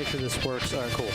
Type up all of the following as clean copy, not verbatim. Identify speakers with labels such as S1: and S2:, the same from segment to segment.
S1: sure this works. All right, cool.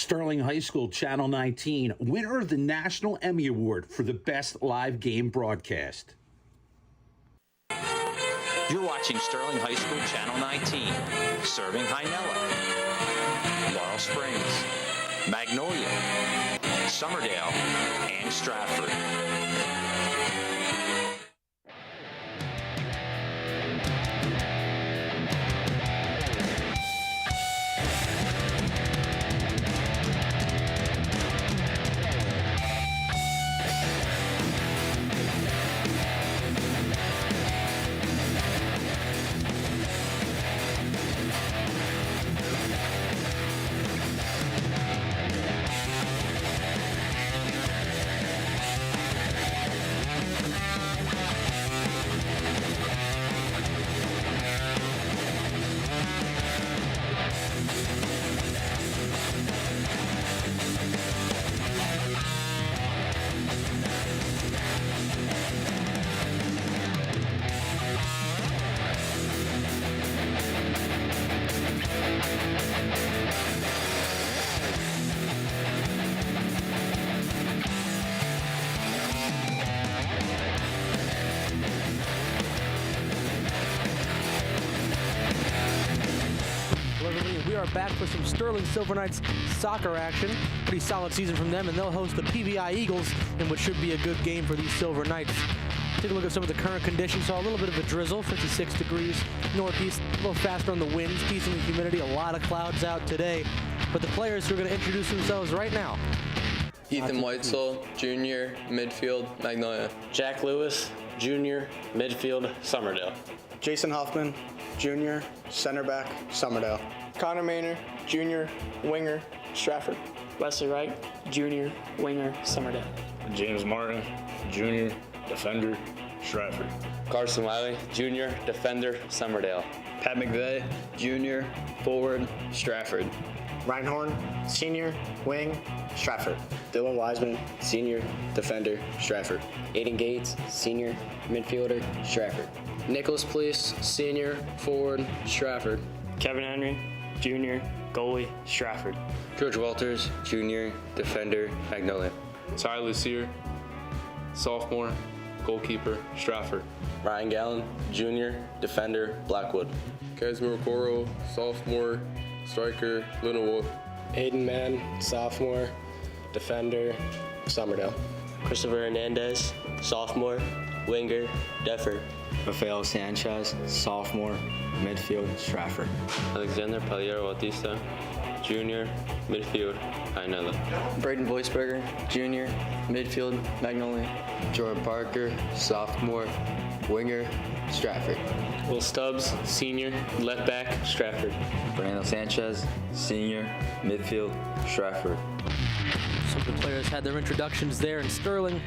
S2: Sterling High School, Channel 19, winner of the National Emmy Award for the Best Live Game Broadcast.
S3: You're watching Sterling High School, Channel 19, serving Hynella, Laurel Springs, Magnolia, Summerdale, and Stratford.
S1: We are back for some Sterling Silver Knights soccer action. Pretty solid season from them, and they'll host the PBI Eagles in what should be a good game for these Silver Knights. Take a look at some of the current conditions. Saw a little bit of a drizzle, 56 degrees northeast, a little faster on the winds, decent humidity, a lot of clouds out today. But the players who are going to introduce themselves right now.
S4: Ethan Weitzel, Jr., midfield, Magnolia.
S5: Jack Lewis, Jr., midfield, Summerdale.
S6: Jason Hoffman, Jr., center back, Summerdale.
S7: Connor Maynor, Jr., winger, Stratford.
S8: Wesley Wright, Jr., winger, Summerdale.
S9: James Martin, Jr., defender, Stratford.
S10: Carson Wiley, Jr., defender, Summerdale.
S11: Pat McVeigh, Jr., forward, Stratford.
S6: Ryan Horn, Senior, wing, Stratford.
S12: Dylan Wiseman, Senior, defender, Stratford.
S13: Aiden Gates, Senior, midfielder, Stratford.
S14: Nicholas Police, Senior, forward, Stratford.
S15: Kevin Henry, Jr., goalie, Stratford.
S16: George Walters, Jr., defender, Magnolia.
S17: Ty Lucier, sophomore, goalkeeper, Stratford.
S18: Ryan Gallen, Jr., defender, Blackwood.
S19: Casimir Coro, sophomore, striker, Lindenwood.
S20: Aiden Mann, sophomore, defender, Summerdale.
S21: Christopher Hernandez, sophomore, winger, Defford.
S22: Rafael Sanchez, sophomore, midfield, Stratford.
S23: Alexander Paliero Bautista, junior, midfield, Hynella.
S24: Braden Voisberger, junior, midfield, Magnolia.
S25: Jordan Parker, sophomore,
S22: winger, Stratford.
S15: Will Stubbs, senior, left back, Stratford.
S22: Fernando Sanchez, senior, midfield, Stratford.
S1: Some of the players had their introductions there, and Sterling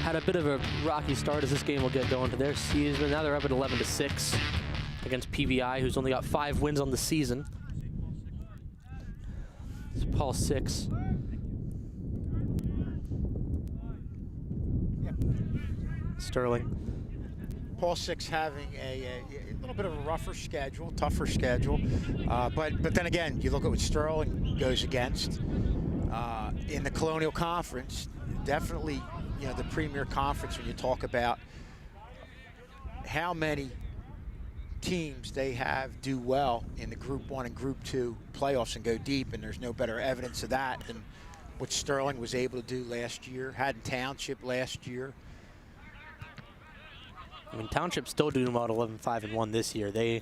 S1: had a bit of a rocky start as this game will get going to their season. Now they're up at 11-6 against PVI, who's only got 5 wins on the season. It's Paul 6. Sterling.
S2: Paul 6 having a little bit of a rougher schedule, tougher schedule, but then again, you look at what Sterling goes against in the Colonial Conference. Definitely, you know, the premier conference when you talk about how many teams they have do well in the Group 1 and Group 2 playoffs and go deep, and there's no better evidence of that than what Sterling was able to do last year, Haddon Township last year.
S1: I mean, Township's still doing well at 11-5-1 this year. They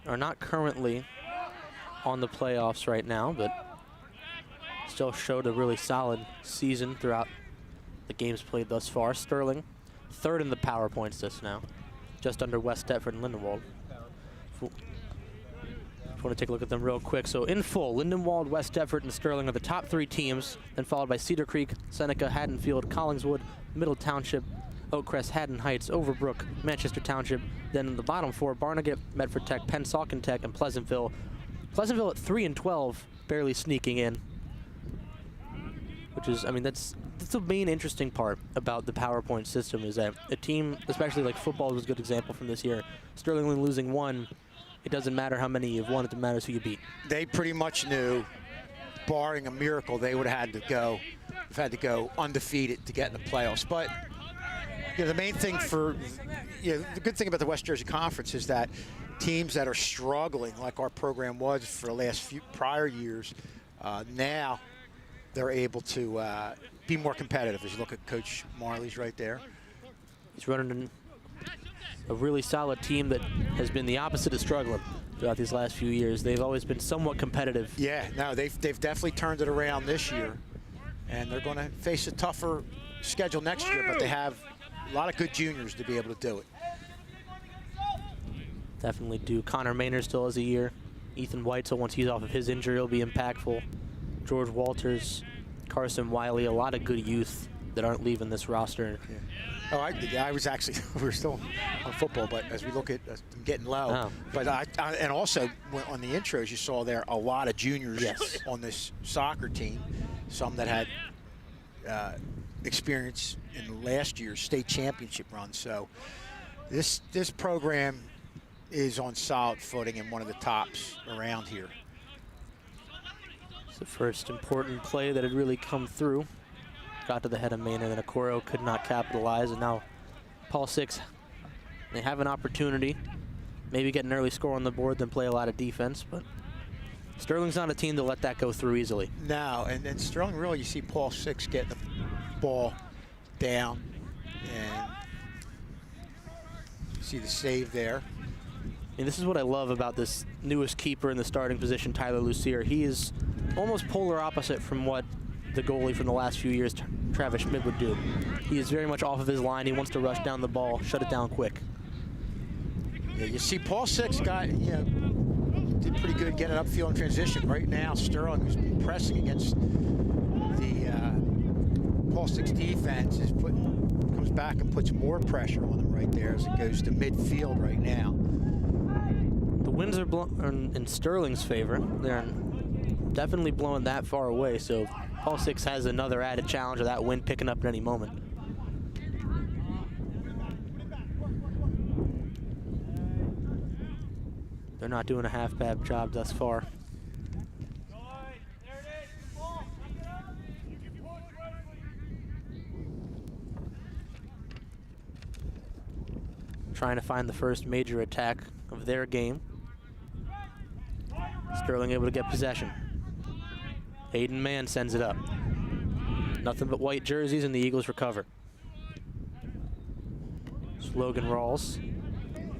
S1: are not currently on the playoffs right now, but still showed a really solid season throughout the games played thus far. Sterling, 3rd in the power points just now, just under West Deptford and Lindenwold. Just want to take a look at them real quick. So in full, Lindenwold, West Deptford, and Sterling are the top 3 teams, then followed by Cedar Creek, Seneca, Haddonfield, Collingswood, Middle Township, Oakcrest, Haddon Heights, Overbrook, Manchester Township. Then in the bottom 4, Barnegat, Medford Tech, Pennsauken Tech, and Pleasantville. Pleasantville at 3-12, barely sneaking in. Which is, I mean, that's the main interesting part about the PowerPoint system, is that a team, especially like football was a good example from this year, Sterling only losing 1, it doesn't matter how many you've won, it matters who you beat.
S2: They pretty much knew, barring a miracle, they would have had to go undefeated to get in the playoffs. But you know, the main thing for, you know, the good thing about the West Jersey Conference is that teams that are struggling, like our program was for the last few prior years, now they're able to be more competitive. As you look at Coach Marley's right there.
S1: He's running a really solid team that has been the opposite of struggling throughout these last few years. They've always been somewhat competitive.
S2: Yeah, no, they've definitely turned it around this year, and they're going to face a tougher schedule next year, but they have a lot of good juniors to be able to do it.
S1: Definitely do. Connor Maynard still has a year. Ethan White, so once he's off of his injury, he'll be impactful. George Walters, Carson Wiley, a lot of good youth that aren't leaving this roster.
S2: Yeah. Oh, I was actually, we were still on football, but as we look at getting low. Oh. But and also on the intros, you saw there a lot of juniors on this soccer team, some that had experience in last year's state championship run. So this program is on solid footing and one of the tops around here.
S1: It's the first important play that had really come through. Got to the head of Maynard, and Okoro could not capitalize, and now Paul 6, they have an opportunity, maybe get an early score on the board, then play a lot of defense, but Sterling's not a team to let that go through easily.
S2: No, and Sterling, really, you see Paul 6 getting the ball down, and you see the save there.
S1: And this is what I love about this newest keeper in the starting position, Tyler Lucier. He is almost polar opposite from what the goalie from the last few years, Travis Schmidt, would do. He is very much off of his line. He wants to rush down the ball, shut it down quick.
S2: Yeah, you see Paul 6 did pretty good getting upfield in transition. Right now, Sterling, who's been pressing against the Paul 6 defense, comes back and puts more pressure on them right there as it goes to midfield right now.
S1: The winds are in Sterling's favor. They're definitely blowing that far away, so Paul 6 has another added challenge of that wind picking up at any moment. They're not doing a half-bad job thus far. Trying to find the first major attack of their game. Sterling able to get possession. Hayden Mann sends it up. Nothing but white jerseys, and the Eagles recover. Logan Rawls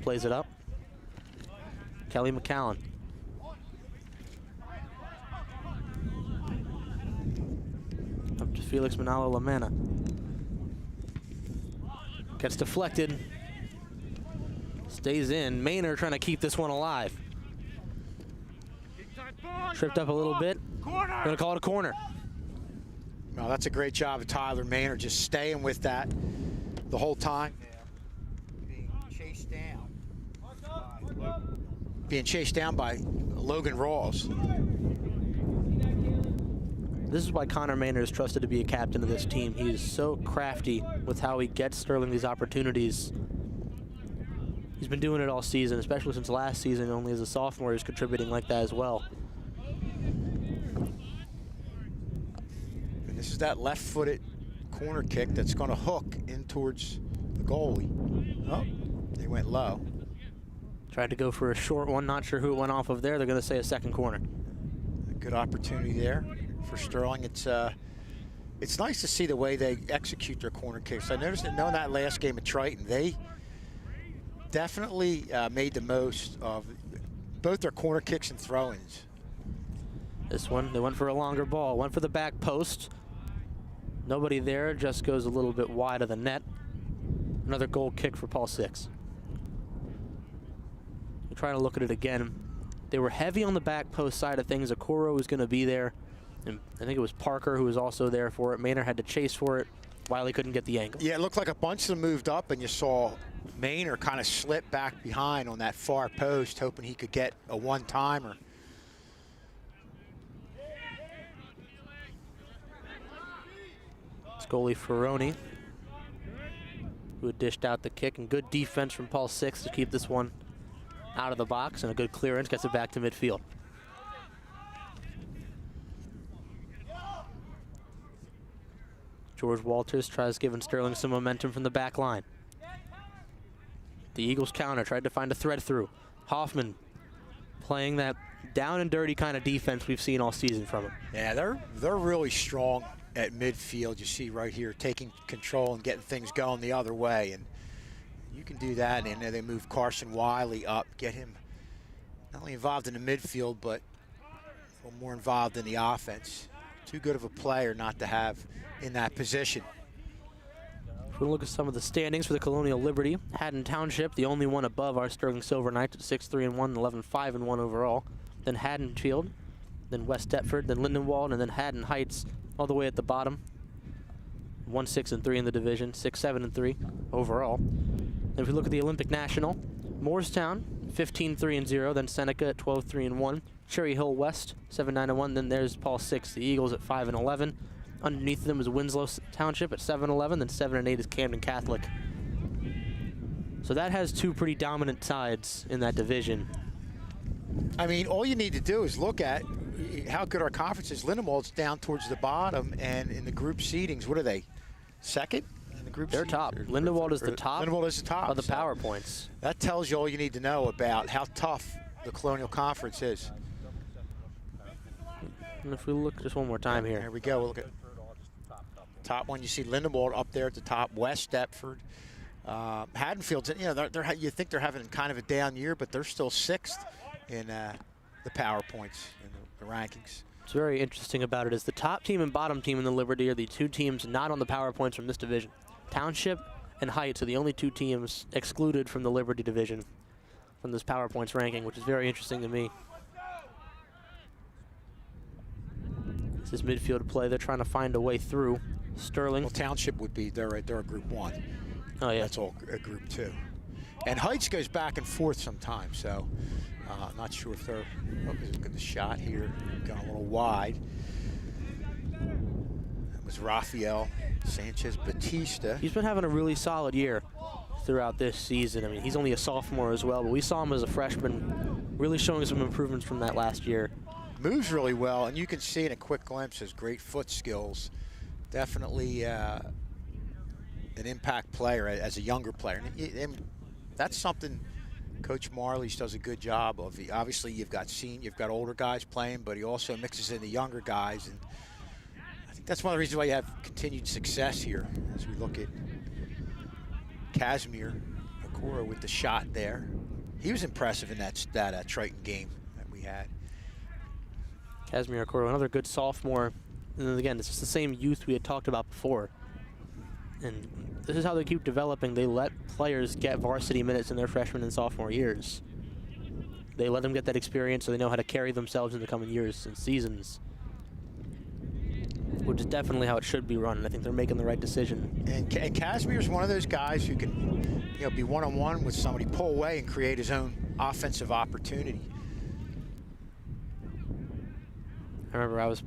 S1: plays it up. Kelly McCallan. Up to Felix Manalo Lamana. Gets deflected. Stays in. Maynard trying to keep this one alive. Tripped up a little bit. Gonna call it a corner.
S2: No, that's a great job of Tyler Maynard just staying with that the whole time. Being chased down by Logan Rawls.
S1: This is why Connor Maynard is trusted to be a captain of this team. He is so crafty with how he gets Sterling these opportunities. He's been doing it all season, especially since last season. Only as a sophomore, he's contributing like that as well.
S2: And this is that left-footed corner kick that's going to hook in towards the goalie. Oh, they went low.
S1: Tried to go for a short one. Not sure who it went off of there. They're going to say a second corner.
S2: A good opportunity there for Sterling. It's nice to see the way they execute their corner kicks. I noticed that knowing that last game at Triton, they definitely made the most of both their corner kicks and throw-ins.
S1: This one, they went for a longer ball. Went for the back post. Nobody there, just goes a little bit wide of the net. Another goal kick for Paul Six. We're trying to look at it again. They were heavy on the back post side of things. Okoro was going to be there. And I think it was Parker who was also there for it. Maynard had to chase for it. Wiley couldn't get the angle.
S2: Yeah, it looked like a bunch of them moved up, and you saw Maynard kind of slip back behind on that far post, hoping he could get a one-timer.
S1: It's goalie Ferroni, who had dished out the kick, and good defense from Paul Six to keep this one out of the box, and a good clearance gets it back to midfield. George Walters tries giving Sterling some momentum from the back line. The Eagles counter, tried to find a thread through. Hoffman playing that down and dirty kind of defense we've seen all season from him.
S2: Yeah, they're really strong at midfield. You see right here, taking control and getting things going the other way. And you can do that, and they move Carson Wiley up, get him not only involved in the midfield, but a little more involved in the offense. Too good of a player not to have in that position.
S1: If we look at some of the standings for the Colonial Liberty, Haddon Township, the only one above our Sterling Silver Knights at 6-3-1, 11-5-1 overall. Then Haddonfield, then West Deptford, then Lindenwold, and then Haddon Heights all the way at the bottom. 1-6-3 in the division, 6-7-3 overall. And if we look at the Olympic National, Moorestown 15-3-0, then Seneca at 12-3-1, Cherry Hill West 7-9-1, then there's Paul Six, the Eagles at 5-11. Underneath them is Winslow Township at 7-11, then 7-8 is Camden Catholic. So that has two pretty dominant sides in that division.
S2: I mean, all you need to do is look at how good our conference is. Lindenwold's down towards the bottom, and in the group seedings, what are they? Second in the group?
S1: They're top. Lindenwold is the top.
S2: Lindenwold is the top
S1: of the power points.
S2: That tells you all you need to know about how tough the Colonial Conference is.
S1: And if we look just one more time here.
S2: Here we go. We'll look at top one. You see Lindenwold up there at the top. West Deptford, Haddonfield's. You know, you think they're having kind of a down year, but they're still 6th in the power points in the rankings.
S1: What's very interesting about it is the top team and bottom team in the Liberty are the two teams not on the power points from this division. Township and Heights are the only two teams excluded from the Liberty division from this power points ranking, which is very interesting to me. This is midfield play. They're trying to find a way through. Sterling.
S2: Well, Township would be, they're a group 1.
S1: Oh, yeah.
S2: That's all a group 2. And Heights goes back and forth sometimes, so I'm not sure if they're, look at the shot here, gone a little wide. That was Rafael Sanchez Batista.
S1: He's been having a really solid year throughout this season. I mean, he's only a sophomore as well, but we saw him as a freshman really showing some improvements from that last year.
S2: Moves really well, and you can see in a quick glimpse his great foot skills. Definitely an impact player as a younger player. And that's something Coach Marley's does a good job of. Obviously, you've got older guys playing, but he also mixes in the younger guys. And I think that's one of the reasons why you have continued success here. As we look at Casimir Okoro with the shot there. He was impressive in that Triton game that we had.
S1: Casimir Okoro, another good sophomore. And then again, it's just the same youth we had talked about before. And this is how they keep developing. They let players get varsity minutes in their freshman and sophomore years. They let them get that experience so they know how to carry themselves in the coming years and seasons, which is definitely how it should be run. And I think they're making the right decision.
S2: And Casimir's one of those guys who can, be one-on-one with somebody, pull away, and create his own offensive opportunity.
S1: I remember I was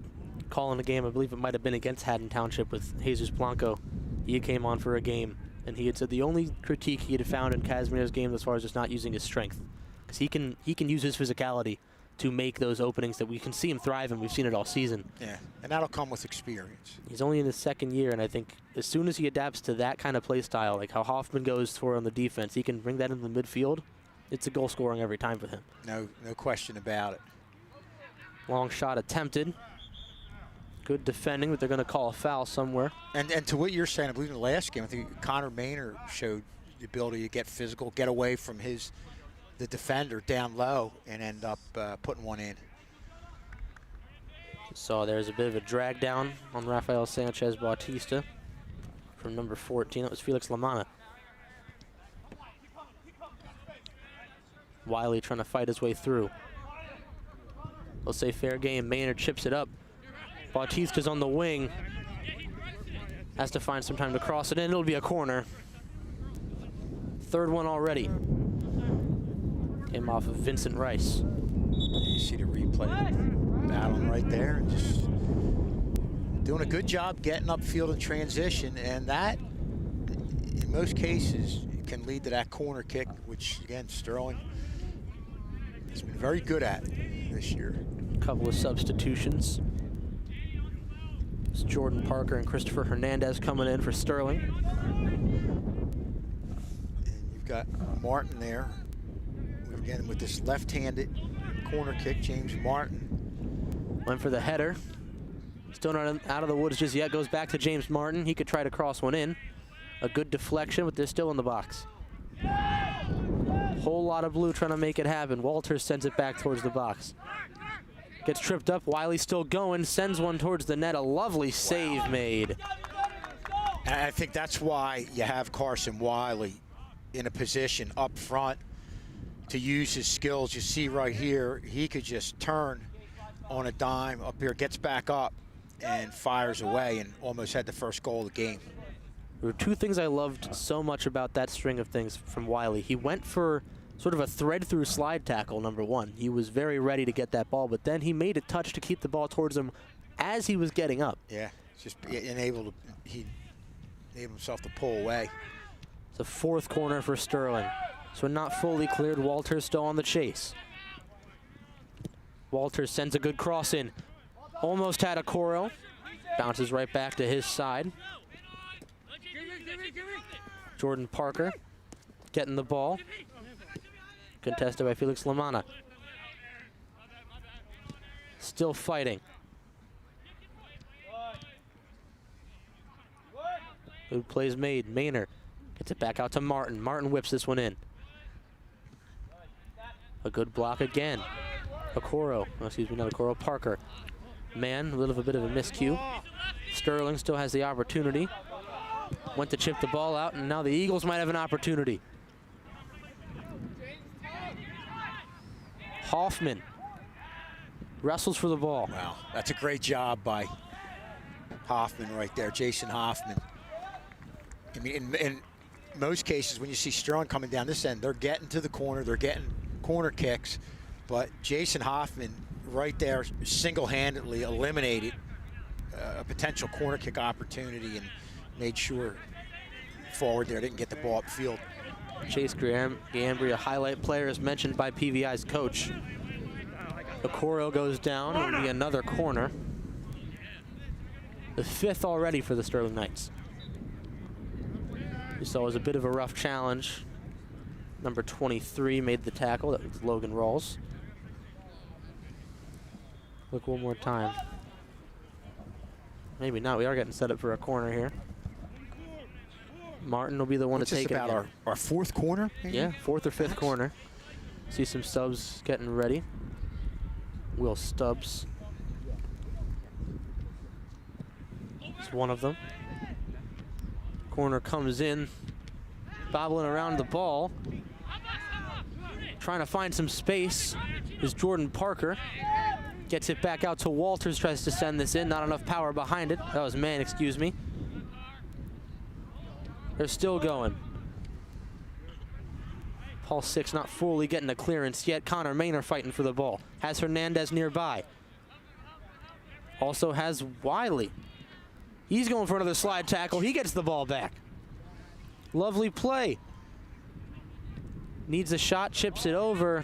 S1: calling a game, I believe it might have been against Haddon Township with Jesus Blanco. He came on for a game, and he had said the only critique he had found in Casimir's game as far as just not using his strength, because he can use his physicality to make those openings that we can see him thrive, and we've seen it all season.
S2: Yeah, and that'll come with experience.
S1: He's only in his second year, and I think as soon as he adapts to that kind of play style, like how Hoffman goes for on the defense, he can bring that into the midfield. It's a goal scoring every time for him.
S2: No question about it.
S1: Long shot attempted. Good defending, but they're going to call a foul somewhere.
S2: And to what you're saying, I believe in the last game, I think Connor Maynard showed the ability to get physical, get away from the defender down low, and end up putting one in.
S1: So there's a bit of a drag down on Rafael Sanchez Bautista from number 14. That was Felix Lamana. Wiley trying to fight his way through. They'll say fair game. Maynard chips it up. Bautista's on the wing. Has to find some time to cross it in. It'll be a corner. Third one already. Came off of Vincent Rice.
S2: You see the replay. Battling right there. And just doing a good job getting upfield in transition. And that, in most cases, can lead to that corner kick, which, again, Sterling has been very good at this year.
S1: A couple of substitutions. It's Jordan Parker and Christopher Hernandez coming in for Sterling.
S2: And you've got Martin there. Again, with this left-handed corner kick, James Martin.
S1: Went for the header. Still not out of the woods just yet. Goes back to James Martin. He could try to cross one in. A good deflection, but they're still in the box. Whole lot of blue trying to make it happen. Walters sends it back towards the box. Gets tripped up. Wiley still going. Sends one towards the net. A lovely save made.
S2: And I think that's why you have Carson Wiley in a position up front to use his skills. You see right here, he could just turn on a dime up here, gets back up, and fires away, and almost had the first goal of the game.
S1: There were two things I loved so much about that string of things from Wiley. He went for sort of a thread-through slide tackle, number one. He was very ready to get that ball, but then he made a touch to keep the ball towards him as he was getting up.
S2: Yeah, just he enabled himself to pull away.
S1: It's a fourth corner for Sterling. So not fully cleared. Walters still on the chase. Walters sends a good cross in. Almost had a Coro. Bounces right back to his side. Jordan Parker getting the ball. Contested by Felix Lamana. Still fighting. Good plays made. Maynard gets it back out to Martin. Martin whips this one in. A good block again. Okoro, excuse me, not Okoro, Parker. Man, a little bit of a miscue. Sterling still has the opportunity. Went to chip the ball out, and now the Eagles might have an opportunity. Hoffman wrestles for the ball.
S2: Wow, that's a great job by Hoffman right there, Jason Hoffman. I mean, in most cases, when you see Sterling coming down this end, they're getting to the corner, they're getting corner kicks, but Jason Hoffman right there single-handedly eliminated a potential corner kick opportunity and made sure forward there didn't get the ball upfield.
S1: Chase Gambry, a highlight player, is mentioned by PVI's coach. Okoro goes down. It'll be another corner. The fifth already for the Sterling Knights. You saw it was a bit of a rough challenge. Number 23 made the tackle. That was Logan Rawls. Look one more time. Maybe not. We are getting set up for a corner here. Martin will be the one to take it.
S2: What's this about, our fourth corner? Maybe?
S1: Yeah, fourth or fifth corner. See some subs getting ready. Will Stubbs. It's one of them. Corner comes in, bobbling around the ball. Trying to find some space is Jordan Parker. Gets it back out to Walters, tries to send this in. Not enough power behind it. That was man, excuse me. They're still going. Paul Six not fully getting a clearance yet. Connor Maynor fighting for the ball. Has Hernandez nearby. Also has Wiley. He's going for another slide tackle. He gets the ball back. Lovely play. Needs a shot, chips it over.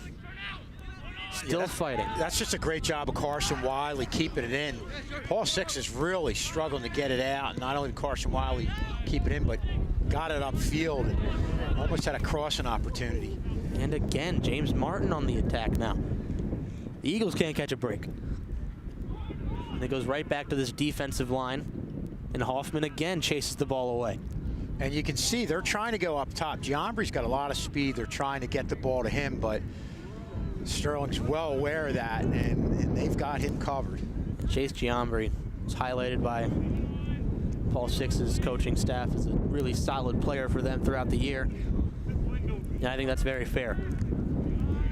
S1: Still fighting.
S2: That's just a great job of Carson Wiley keeping it in. Paul Six is really struggling to get it out. Not only did Carson Wiley keep it in, but got it upfield and almost had a crossing opportunity.
S1: And again, James Martin on the attack now. The Eagles can't catch a break. And it goes right back to this defensive line. And Hoffman again chases the ball away.
S2: And you can see they're trying to go up top. Giambri's got a lot of speed. They're trying to get the ball to him, but Sterling's well aware of that, and they've got him covered.
S1: Chase Giambri is highlighted by Paul Six's coaching staff as a really solid player for them throughout the year. And I think that's very fair.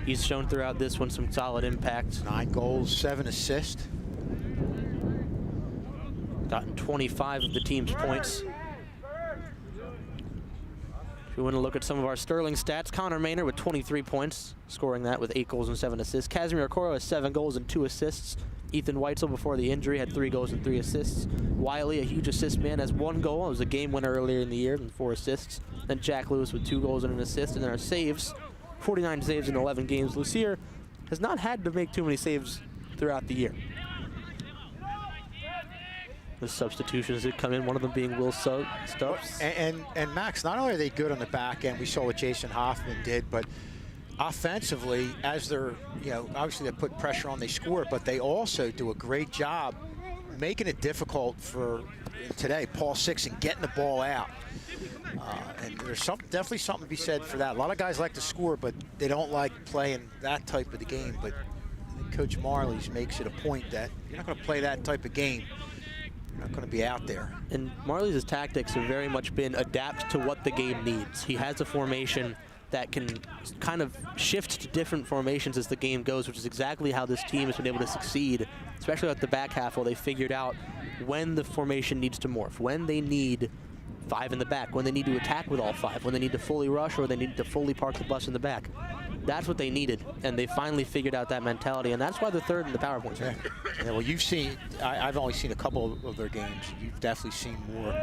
S1: He's shown throughout this one some solid impact.
S2: 9 goals, 7 assists.
S1: Gotten 25 of the team's points. If we want to look at some of our Sterling stats, Connor Maynor with 23 points, scoring that with 8 goals and 7 assists. Casimir Okoro has 7 goals and 2 assists. Ethan Weitzel, before the injury, had 3 goals and 3 assists. Wiley, a huge assist man, has 1 goal. It was a game winner earlier in the year and 4 assists. Then Jack Lewis with 2 goals and an assist. And then our saves, 49 saves in 11 games. Lucier has not had to make too many saves throughout the year. The substitutions that come in, one of them being Will Stubbs.
S2: And Max, not only are they good on the back end, we saw what Jason Hoffman did, but offensively, as they're, obviously they put pressure on, they score, but they also do a great job making it difficult for today, Paul Six, and getting the ball out. And there's definitely something to be said for that. A lot of guys like to score, but they don't like playing that type of the game. But Coach Marley's makes it a point that you're not going to play that type of game. You're not going to be out there.
S1: And Marley's tactics have very much been adapt to what the game needs. He has a formation that can kind of shift to different formations as the game goes, which is exactly how this team has been able to succeed, especially at the back half, while they figured out when the formation needs to morph, when they need 5 in the back, when they need to attack with all 5, when they need to fully rush or they need to fully park the bus in the back. That's what they needed, and they finally figured out that mentality, and that's why they're third in the power points.
S2: Yeah, well, you've seen, I've only seen a couple of their games. You've definitely seen more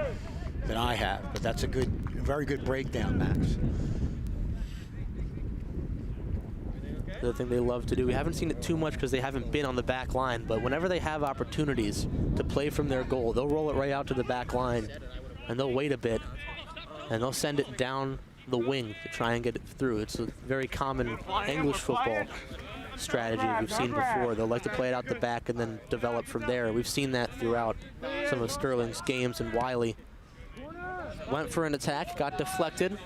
S2: than I have, but that's a very good breakdown, Max.
S1: The other thing they love to do, we haven't seen it too much because they haven't been on the back line, but whenever they have opportunities to play from their goal, they'll roll it right out to the back line, and they'll wait a bit, and they'll send it down the wing to try and get it through. It's a very common English football strategy we've seen before. They'll like to play it out the back and then develop from there. We've seen that throughout some of Sterling's games, and Wiley went for an attack, got deflected.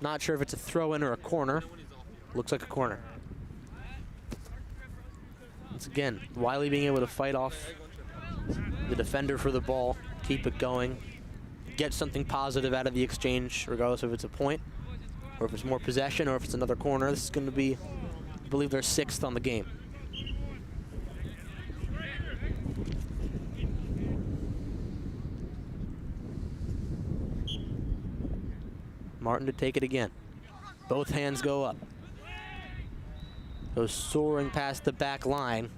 S1: Not sure if it's a throw-in or a corner. Looks like a corner. Once again, Wiley being able to fight off the defender for the ball, keep it going, get something positive out of the exchange, regardless if it's a point, or if it's more possession, or if it's another corner. This is going to be, I believe they're 6th on the game. Martin to take it again. Both hands go up. Goes soaring past the back line.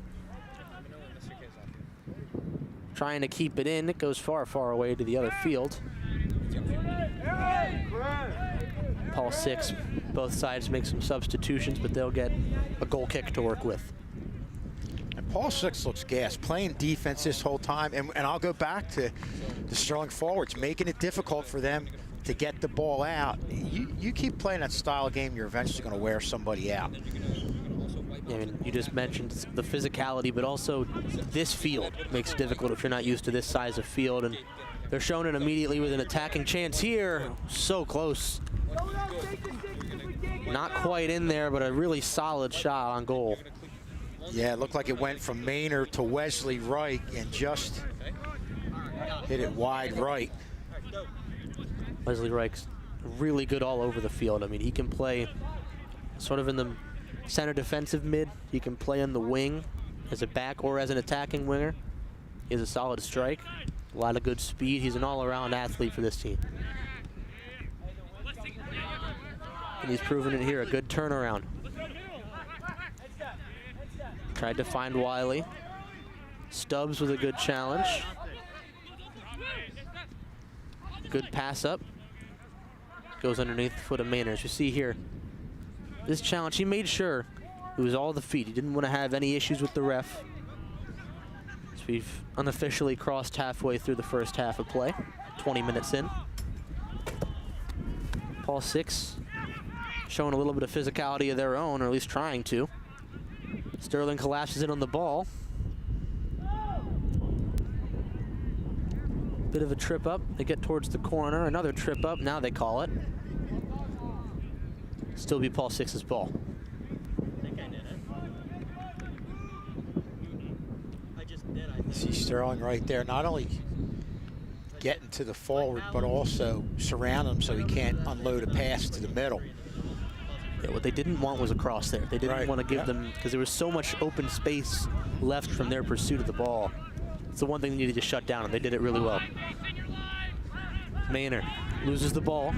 S1: Trying to keep it in. It goes far, far away to the other field. Paul Six, both sides make some substitutions, but they'll get a goal kick to work with.
S2: And Paul Six looks gassed, playing defense this whole time. And I'll go back to the Sterling forwards, making it difficult for them to get the ball out. You keep playing that style of game, you're eventually going to wear somebody out.
S1: I mean, you just mentioned the physicality, but also this field makes it difficult if you're not used to this size of field. And they're shown it immediately with an attacking chance here. So close. Not quite in there, but a really solid shot on goal.
S2: Yeah, it looked like it went from Maynor to Wesley Wright and just hit it wide right.
S1: Leslie Reich's really good all over the field. I mean, he can play sort of in the center defensive mid. He can play in the wing as a back or as an attacking winger. He has a solid strike, a lot of good speed. He's an all-around athlete for this team. And he's proven it here, a good turnaround. Tried to find Wiley. Stubbs with a good challenge. Good pass up. Goes underneath the foot of Maynard. As you see here, this challenge, he made sure it was all the feet. He didn't want to have any issues with the ref. So we've unofficially crossed halfway through the first half of play, 20 minutes in. Paul Six showing a little bit of physicality of their own, or at least trying to. Sterling collapses in on the ball. Bit of a trip up. They get towards the corner. Another trip up. Now they call it. Still be Paul Six's ball.
S2: See Sterling right there, not only getting to the forward, but also surround him so he can't unload a pass to the middle.
S1: Yeah, what they didn't want was a cross there. They didn't want to give them, because there was so much open space left from their pursuit of the ball. It's the one thing they needed to shut down, and they did it really well. Maynard loses the ball,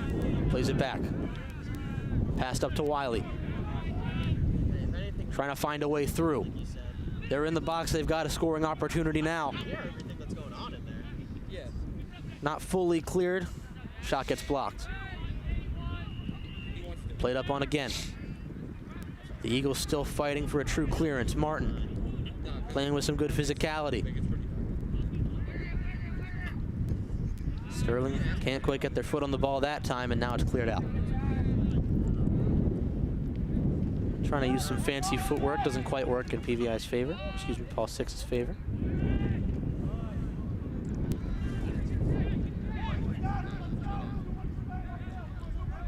S1: plays it back. Passed up to Wiley. Trying to find a way through. They're in the box. They've got a scoring opportunity now. Not fully cleared. Shot gets blocked. Played up on again. The Eagles still fighting for a true clearance. Martin playing with some good physicality. Sterling can't quite get their foot on the ball that time, and now it's cleared out. Trying to use some fancy footwork, doesn't quite work in PVI's favor. Excuse me, Paul Six's favor.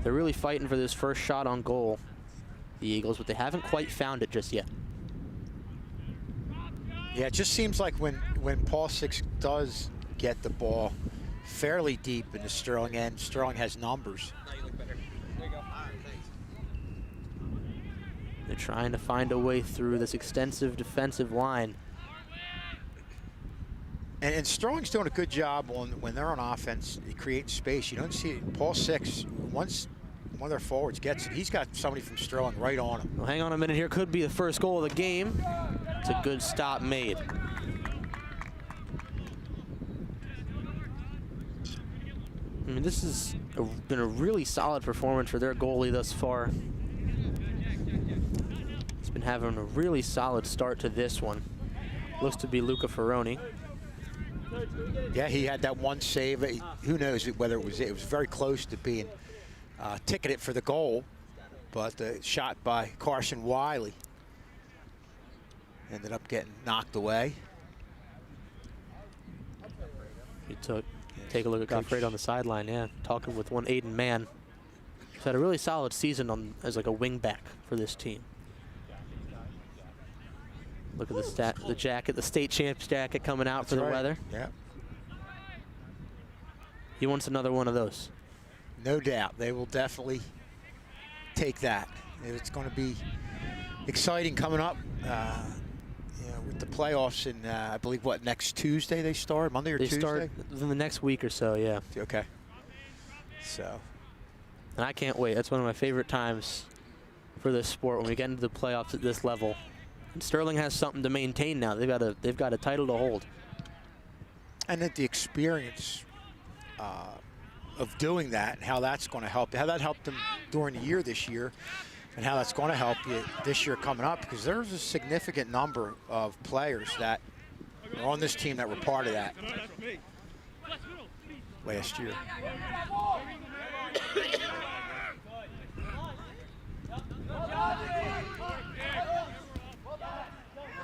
S1: They're really fighting for this first shot on goal, the Eagles, but they haven't quite found it just yet.
S2: Yeah, it just seems like when Paul Six does get the ball fairly deep in the Sterling end, Sterling has numbers.
S1: They're trying to find a way through this extensive defensive line.
S2: And Sterling's doing a good job when they're on offense, creating space. You don't see it. Paul Six, once one of their forwards gets it, he's got somebody from Sterling right on him.
S1: Well, hang on a minute here. Could be the first goal of the game. It's a good stop made. I mean, this has been a really solid performance for their goalie thus far. He's been having a really solid start to this one. Looks to be Luca Ferroni.
S2: Yeah, he had that one save. Who knows whether it was very close to being ticketed for the goal, but the shot by Carson Wiley ended up getting knocked away.
S1: Take a look at Goffredo on the sideline, yeah, talking with one Aiden Mann. He's had a really solid season as like a wing back for this team. Look at the jacket, the state champs jacket coming out for the weather.
S2: Yeah.
S1: He wants another one of those.
S2: No doubt, they will definitely take that. It's going to be exciting coming up. With the playoffs in, I believe, next Tuesday they start? Monday or Tuesday?
S1: They start in the next week or so, yeah.
S2: Okay. So.
S1: And I can't wait. That's one of my favorite times for this sport, when we get into the playoffs at this level. And Sterling has something to maintain now. They've got a title to hold.
S2: And that the experience of doing that, and how that's going to help, how that helped them during the year this year, and how that's going to help you this year coming up, because there's a significant number of players that are on this team that were part of that last year.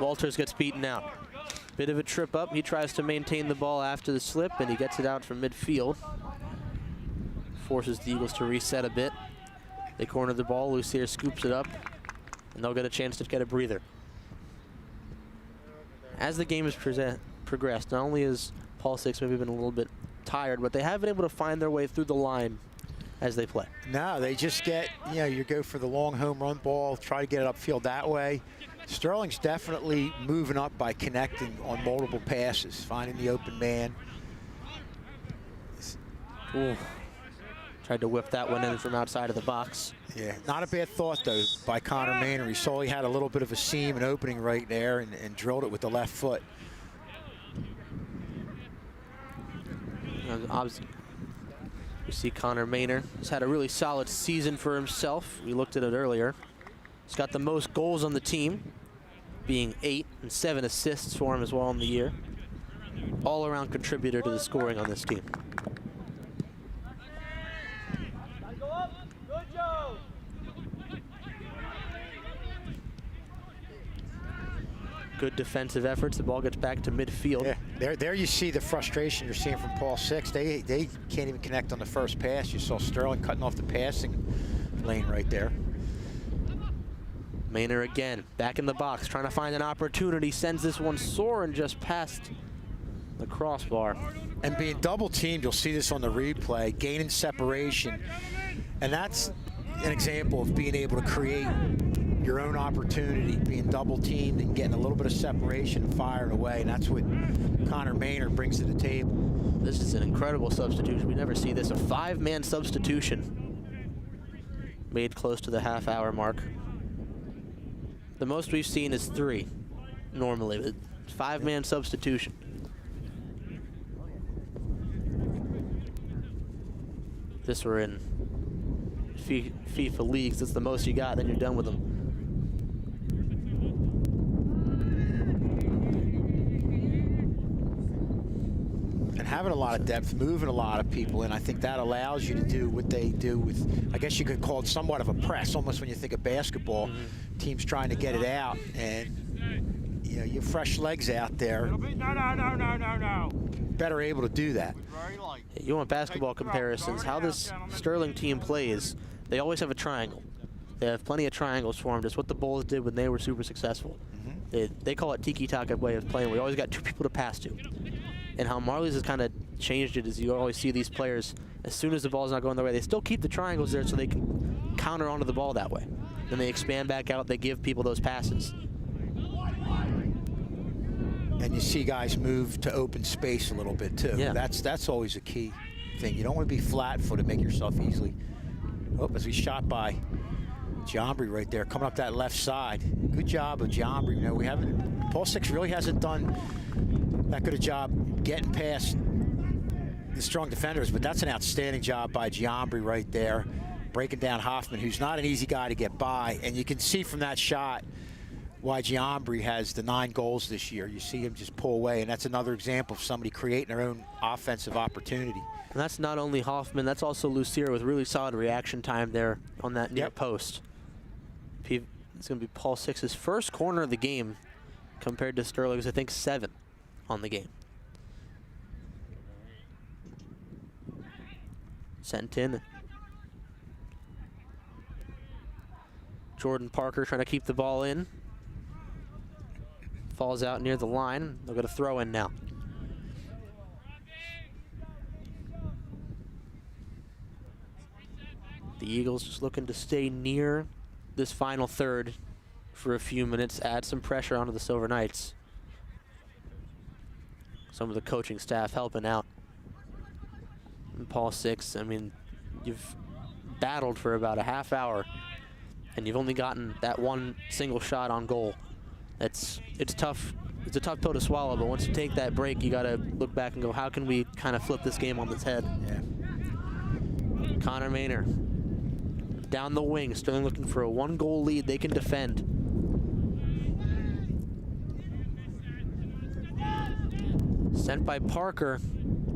S1: Walters gets beaten out. Bit of a trip up. He tries to maintain the ball after the slip, and he gets it out from midfield. Forces the Eagles to reset a bit. They corner the ball. Lucier scoops it up, and they'll get a chance to get a breather. As the game has progressed, not only has Paul Six maybe been a little bit tired, but they have been able to find their way through the line as they play.
S2: No, they just get, you go for the long home run ball, try to get it upfield that way. Sterling's definitely moving up by connecting on multiple passes, finding the open man.
S1: Ooh. Tried to whip that one in from outside of the box.
S2: Yeah, not a bad thought, though, by Connor Maynor. He saw he had a little bit of a seam and opening right there and drilled it with the left foot.
S1: You see Connor Maynor has had a really solid season for himself. We looked at it earlier. He's got the most goals on the team, being 8 and 7 assists for him as well in the year. All-around contributor to the scoring on this team. Good defensive efforts. The ball gets back to midfield.
S2: Yeah, there you see the frustration you're seeing from Paul Six. They can't even connect on the first pass. You saw Sterling cutting off the passing lane right there.
S1: Maynor again, back in the box, trying to find an opportunity. Sends this one soaring just past the crossbar.
S2: And being double teamed, you'll see this on the replay, gaining separation. And that's an example of being able to create your own opportunity, being double teamed and getting a little bit of separation and firing away. And that's what Connor Maynor brings to the table.
S1: This is an incredible substitution. We never see this. A 5-man substitution made close to the half-hour mark. The most we've seen is 3 normally, but 5-man substitution. If this were in FIFA leagues, that's the most you got, then you're done with them.
S2: And having a lot of depth, moving a lot of people in, I think that allows you to do what they do with, I guess you could call it somewhat of a press, almost when you think of basketball. Teams trying to get it out, and you have fresh legs out there. No. Better able to do that.
S1: You want basketball comparisons. How this Sterling team plays, they always have a triangle. They have plenty of triangles formed. It's what the Bulls did when they were super successful. They call it tiki-taka way of playing. We always got 2 people to pass to. And how Marley's has kind of changed it is you always see these players, as soon as the ball's not going their way, they still keep the triangles there so they can counter onto the ball that way. Then they expand back out, they give people those passes.
S2: And you see guys move to open space a little bit too.
S1: Yeah.
S2: That's always a key thing. You don't want to be flat-footed, make yourself easily. Oh, as we shot by Giambri right there, coming up that left side. Good job of Giambri. Paul Six really hasn't done that good a job getting past the strong defenders, but that's an outstanding job by Giambri right there, breaking down Hoffman, who's not an easy guy to get by. And you can see from that shot why Giambri has the 9 goals this year. You see him just pull away, and that's another example of somebody creating their own offensive opportunity.
S1: And that's not only Hoffman, that's also Lucier with really solid reaction time there on that near post. It's going to be Paul Six's first corner of the game compared to Sterling's, I think, 7 on the game. Sent in. Jordan Parker trying to keep the ball in. Falls out near the line. They'll get a throw in now. The Eagles just looking to stay near this final third for a few minutes, add some pressure onto the Silver Knights. Some of the coaching staff helping out. And Paul Six, I mean, you've battled for about a half hour and you've only gotten that 1 single shot on goal. It's tough. It's a tough pill to swallow, but once you take that break, you got to look back and go, how can we kind of flip this game on its head?
S2: Yeah.
S1: Connor Maynor down the wing. Sterling looking for a 1-goal lead. They can defend. Sent by Parker.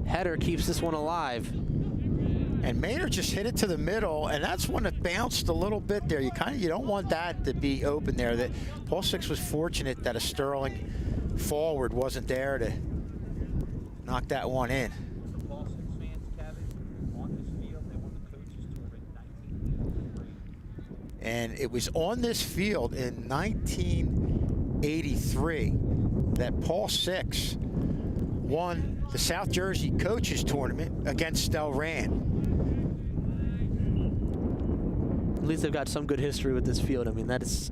S1: Header keeps this one alive.
S2: And Maynor just hit it to the middle, and that's one that bounced a little bit there. You don't want that to be open there. That Paul Six was fortunate that a Sterling forward wasn't there to knock that one in. And it was on this field in 1983 that Paul Six won the South Jersey Coaches Tournament against Del Rand.
S1: At least they've got some good history with this field. I mean, that is...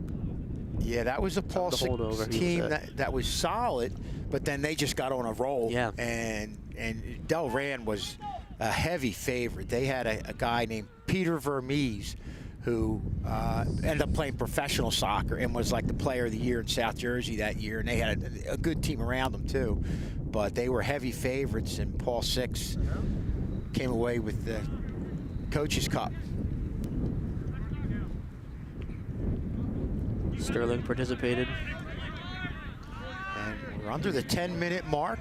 S2: Yeah, that was a Paul Six team that was solid, but then they just got on a roll.
S1: Yeah.
S2: And Delran was a heavy favorite. They had a guy named Peter Vermees who ended up playing professional soccer and was like the player of the year in South Jersey that year. And they had a good team around them too. But they were heavy favorites, and Paul Six came away with the Coaches Cup.
S1: Sterling participated.
S2: And we're under the 10-minute mark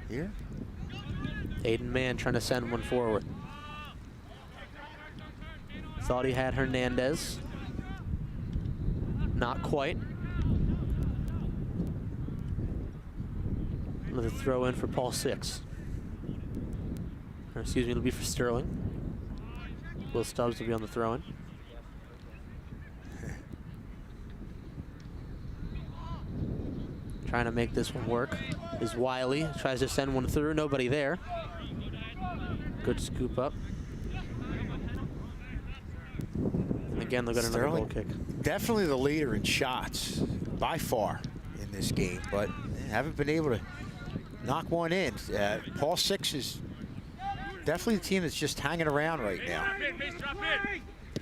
S2: here.
S1: Aiden Mann trying to send one forward. Thought he had Hernandez. Not quite. Another throw in for Paul Six. Or excuse me, it'll be for Sterling. Will Stubbs will be on the throw in. Trying to make this one work is Wiley. Tries to send one through. Nobody there. Good scoop up. And again, they'll get another goal kick.
S2: Definitely the leader in shots by far in this game, but haven't been able to knock one in. Paul Six is definitely the team that's just hanging around right now.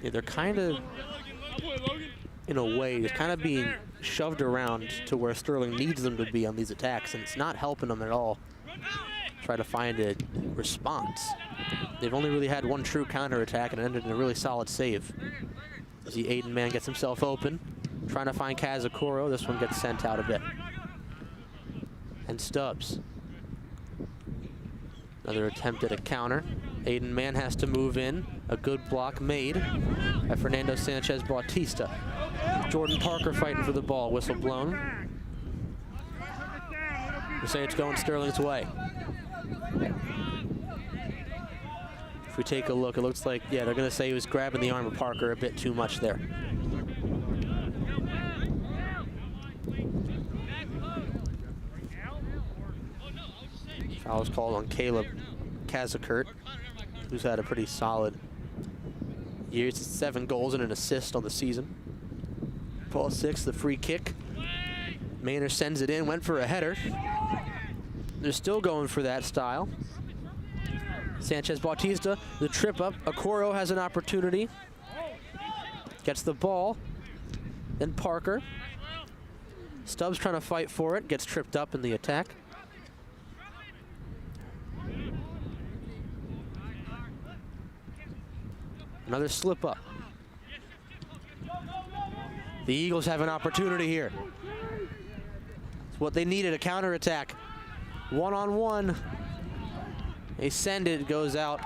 S1: Yeah, they're kind of, in a way, they're kind of being shoved around to where Sterling needs them to be on these attacks, and it's not helping them at all. Try to find a response. They've only really had one true counterattack, and it ended in a really solid save. As the Aiden Mann gets himself open, trying to find Kazakoro. This one gets sent out a bit. And Stubbs. Another attempt at a counter. Aiden Mann has to move in. A good block made by Fernando Sanchez Bautista. Jordan Parker fighting for the ball. Whistle blown. We say it's going Sterling's way. If we take a look, it looks like, yeah, they're going to say he was grabbing the arm of Parker a bit too much there. Foul was called on Caleb Kazakurt, who's had a pretty solid year. It's 7 goals and an assist on the season. Paul Six, the free kick. Maynard sends it in, went for a header. They're still going for that style. Sanchez Bautista, the trip up. Okoro has an opportunity. Gets the ball. Then Parker. Stubbs trying to fight for it, gets tripped up in the attack. Another slip up. The Eagles have an opportunity here. It's what they needed, a counterattack. One-on-one. They send it, goes out.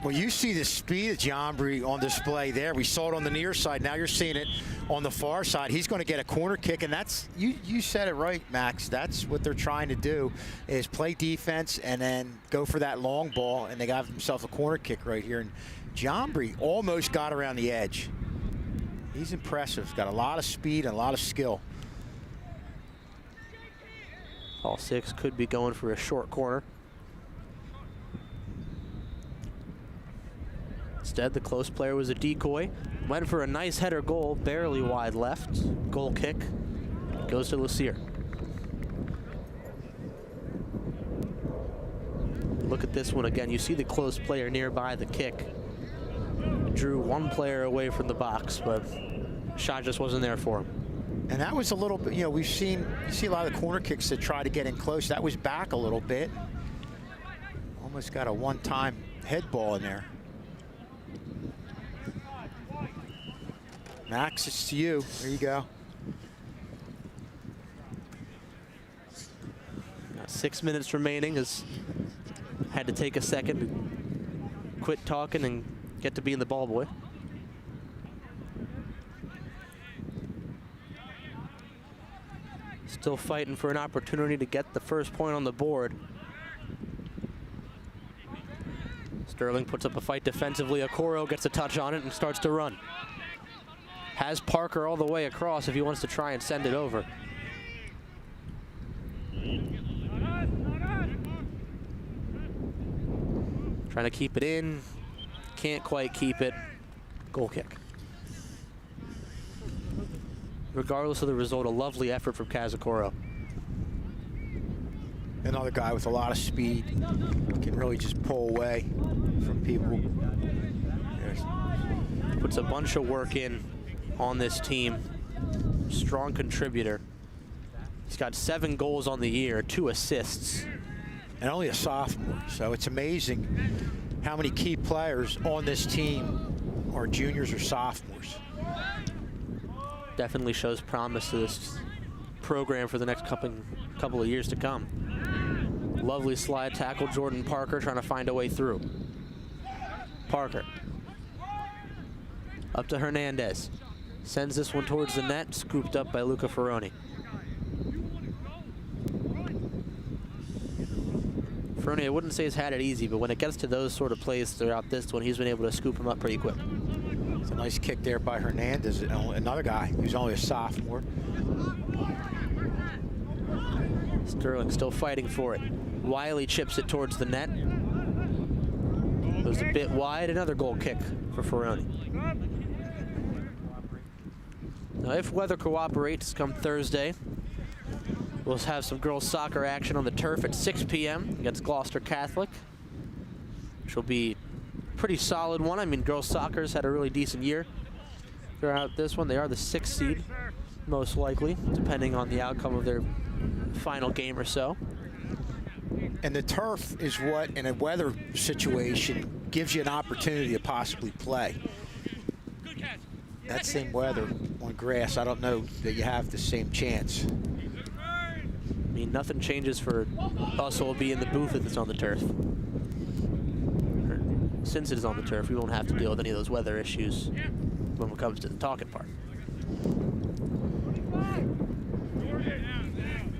S2: Well, you see the speed of Giambri on display there. We saw it on the near side. Now you're seeing it on the far side. He's going to get a corner kick, and that's, you said it right, Max. That's what they're trying to do, is play defense and then go for that long ball, and they got themselves a corner kick right here. And Giambri almost got around the edge. He's impressive. He's got a lot of speed and a lot of skill.
S1: Paul Six could be going for a short corner. Instead, the close player was a decoy. Went for a nice header goal, barely wide left. Goal kick goes to Lucier. Look at this one again. You see the close player nearby the kick. Drew one player away from the box, but shot just wasn't there for him.
S2: And that was a little bit, you see a lot of the corner kicks that try to get in close. That was back a little bit. Almost got a one-time head ball in there. Max, it's to you. There you go.
S1: Got 6 minutes remaining. Has had to take a second to quit talking and get to be in the ball boy. Still fighting for an opportunity to get the first point on the board. Sterling puts up a fight defensively. Okoro gets a touch on it and starts to run. Has Parker all the way across if he wants to try and send it over. Trying to keep it in. Can't quite keep it. Goal kick. Regardless of the result, a lovely effort from Kazakoro.
S2: Another guy with a lot of speed, can really just pull away from people.
S1: Puts a bunch of work in on this team. Strong contributor. He's got 7 goals on the year, 2 assists.
S2: And only a sophomore, so it's amazing how many key players on this team are juniors or sophomores.
S1: Definitely shows promise to this program for the next couple of years to come. Lovely slide tackle, Jordan Parker trying to find a way through. Parker. Up to Hernandez. Sends this one towards the net, scooped up by Luca Ferroni. Ferroni, I wouldn't say has had it easy, but when it gets to those sort of plays throughout this one, he's been able to scoop him up pretty quick.
S2: It's a nice kick there by Hernandez, another guy who's only a sophomore.
S1: Sterling still fighting for it. Wiley chips it towards the net. Goes a bit wide, another goal kick for Ferroni. Now, if weather cooperates come Thursday, we'll have some girls soccer action on the turf at 6 p.m. against Gloucester Catholic, which will be a pretty solid one. I mean, girls soccer's had a really decent year throughout this one. They are the 6th seed, most likely, depending on the outcome of their final game or so.
S2: And the turf is what, in a weather situation, gives you an opportunity to possibly play. That same weather on grass, I don't know that you have the same chance.
S1: I mean, nothing changes for us who will be in the booth if it's on the turf. Or, since it is on the turf, we won't have to deal with any of those weather issues when it comes to the talking part.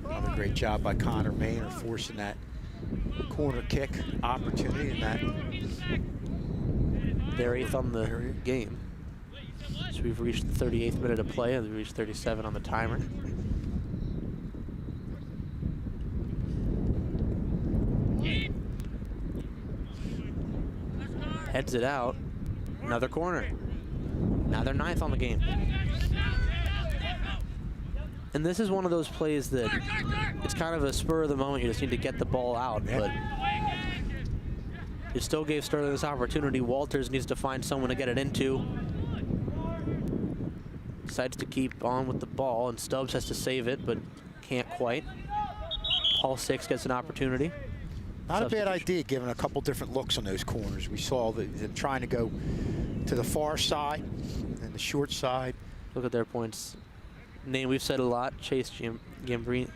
S2: Another great job by Connor Maynor forcing that corner kick opportunity in that.
S1: They're 8th on the game. So we've reached the 38th minute of play, and we've reached 37 on the timer. Heads it out. Another corner. Now they're 9th on the game. And this is one of those plays that it's kind of a spur of the moment. You just need to get the ball out, but it still gave Sterling this opportunity. Walters needs to find someone to get it into. Decides to keep on with the ball, and Stubbs has to save it, but can't quite. Paul Six gets an opportunity.
S2: Not a bad idea, given a couple different looks on those corners. We saw them trying to go to the far side and the short side.
S1: Look at their points. Name we've said a lot, Chase Giambri.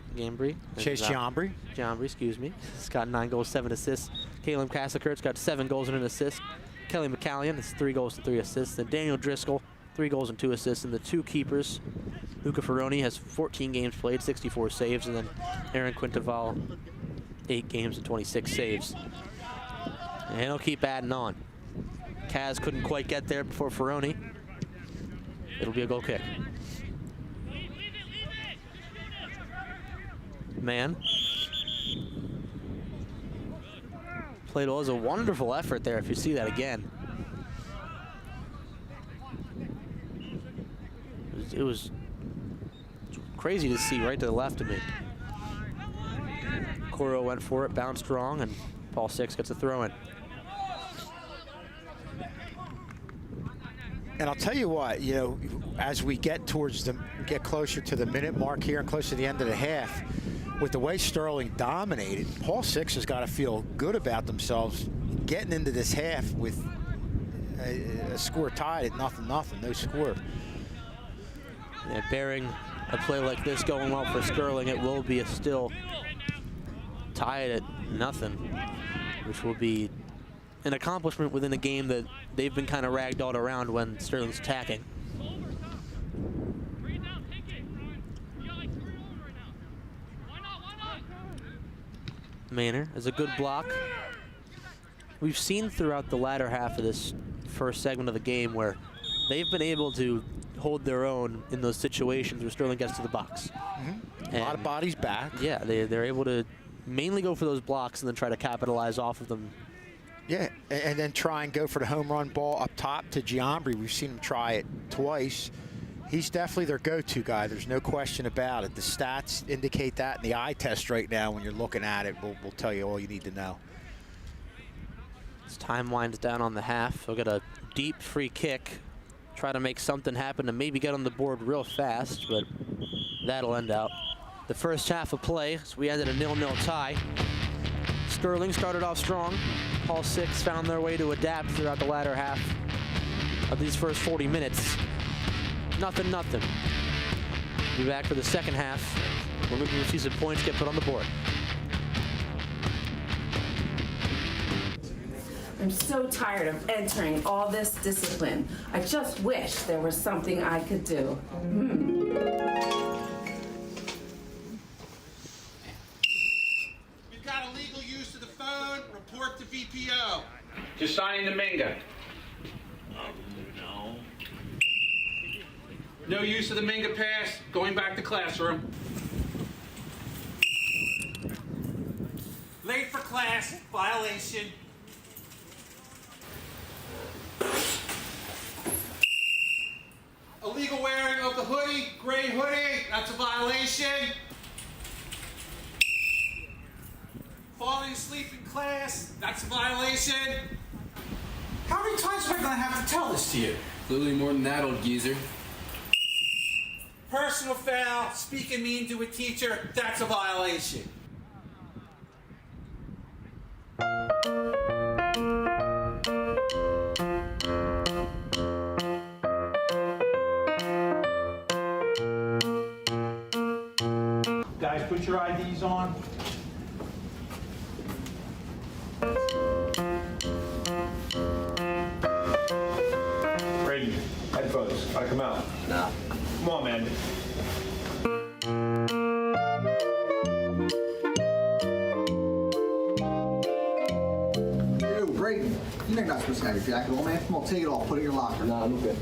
S2: Chase Giambri.
S1: Giambri, excuse me. He's got 9 goals, 7 assists. Caleb Cassakert's got 7 goals and an assist. Kelly McCallion has 3 goals and 3 assists. And Daniel Driscoll, 3 goals and 2 assists. And the 2 keepers, Luca Ferroni has 14 games played, 64 saves. And then Aaron Quintaval, 8 games and 26 saves. And he'll keep adding on. Kaz couldn't quite get there before Ferroni. It'll be a goal kick. Man. Played well. It was a wonderful effort there if you see that again. It was crazy to see right to the left of me. Coro went for it, bounced wrong, and Paul Six gets a throw in.
S2: And I'll tell you what, you know, as we get closer to the minute mark here and close to the end of the half, with the way Sterling dominated, Paul Six has got to feel good about themselves getting into this half with a score tied at 0-0, no score.
S1: Yeah, bearing a play like this going well for Sterling, it will be still tied at 0, which will be an accomplishment within a game that they've been kind of ragdolled around when Sterling's attacking. Maynor is a good block. We've seen throughout the latter half of this first segment of the game where they've been able to hold their own in those situations where Sterling gets to the box.
S2: Mm-hmm. A lot of bodies back.
S1: Yeah, they're able to mainly go for those blocks and then try to capitalize off of them
S2: Yeah, and then try and go for the home run ball up top to Giambri. We've seen him try it twice. He's definitely their go-to guy. There's no question about it. The stats indicate that, and the eye test right now, when you're looking at it, will tell you all you need to know.
S1: As time winds down on the half, he'll get a deep free kick. Try to make something happen and maybe get on the board real fast, but that'll end out the first half of play. So we ended a 0-0 tie. Sterling started off strong. All six found their way to adapt throughout the latter half of these first 40 minutes. Nothing. Be back for the second half. We're looking to see some points get put on the board.
S3: I'm so tired of entering all this discipline. I just wish there was something I could do.
S4: We've got illegal use of the phone. Report to VPO.
S5: Just signing Dominga. No use of the Minga pass. Going back to classroom.
S4: Late for class. Violation. Illegal wearing of the hoodie, gray hoodie, that's a violation. Falling asleep in class, that's a violation. How many times am I gonna have to tell this to you?
S14: Clearly more than that, old geezer.
S4: Personal foul, speaking mean to a teacher, that's a violation.
S2: Guys, put your IDs on.
S24: Brady, headphones, gotta come out.
S13: No.
S24: Come on, man.
S25: Yo, Brayden, you're not supposed to have your jacket on, man. Come on, take it off, put it in your locker.
S13: No, I'm good.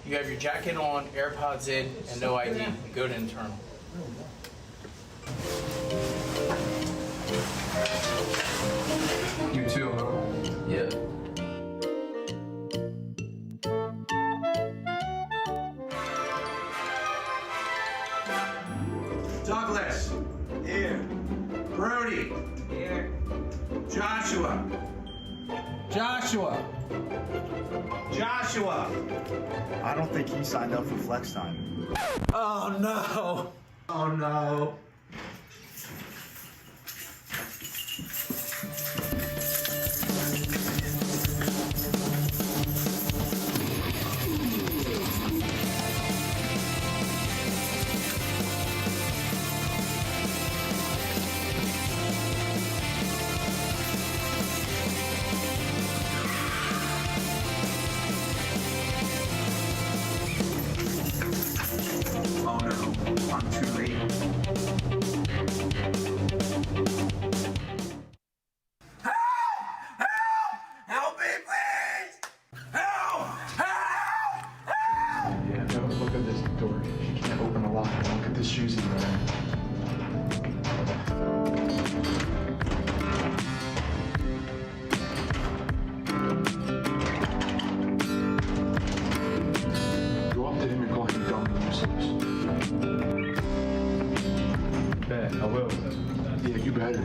S7: You have your jacket on, AirPods in, and no ID. Go to internal.
S17: You too, huh?
S22: Yeah.
S4: Douglas. Here. Brody. Here. Joshua. Joshua.
S26: I don't think he signed up for flex time.
S4: Oh no. Oh no.
S26: Oh no, I'm too late.
S4: Help me, please! Help! Help! Help!
S27: Yeah, don't look at this door. She can't open the locker. Look at this shoes he's wearing. Go up to him and call him dumb and useless.
S24: Bet, I will.
S27: Yeah, you better.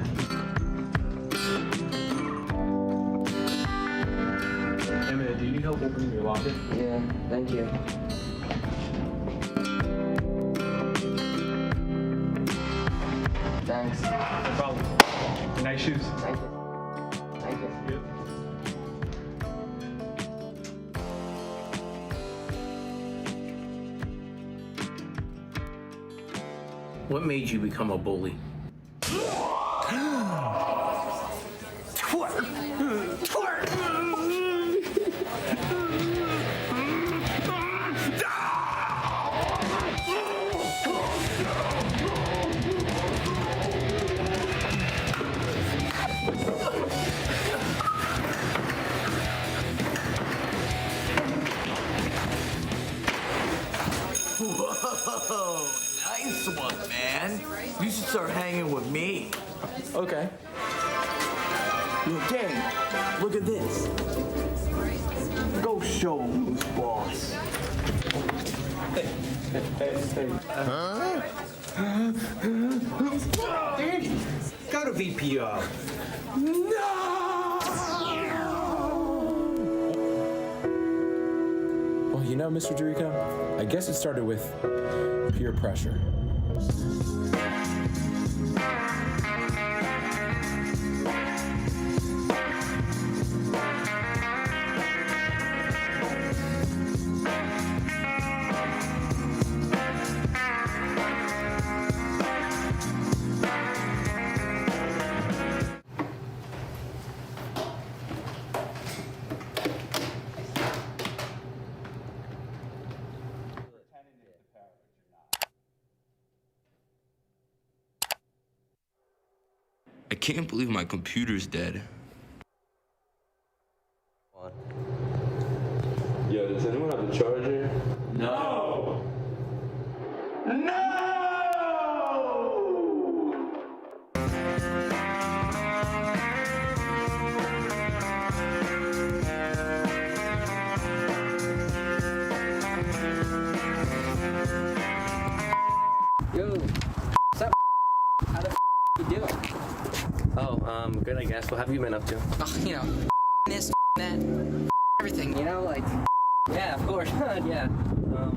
S24: Hey man, do you need help opening your locker?
S13: Yeah, thank you. Thanks.
S24: No problem. Nice shoes.
S13: Thank you. Thank you.
S24: Good.
S7: What made you become a bully?
S4: Whoa,
S6: nice one, man. You should start hanging with me.
S8: Okay.
S6: Yo, gang, look at this. Go show him who's boss.
S4: Huh? Danny, go to VPO.
S9: Well, you know, Mr. Jericho, I guess it started with peer pressure.
S22: I can't believe my computer's dead.
S17: Yo, does anyone have the charger?
S6: No! No!
S13: Yo, what's up? How the you doing? Oh, good, I guess. What have you been up to?
S10: Oh, you know, this, that, everything, you know, like.
S13: Yeah, of course. Yeah. Well,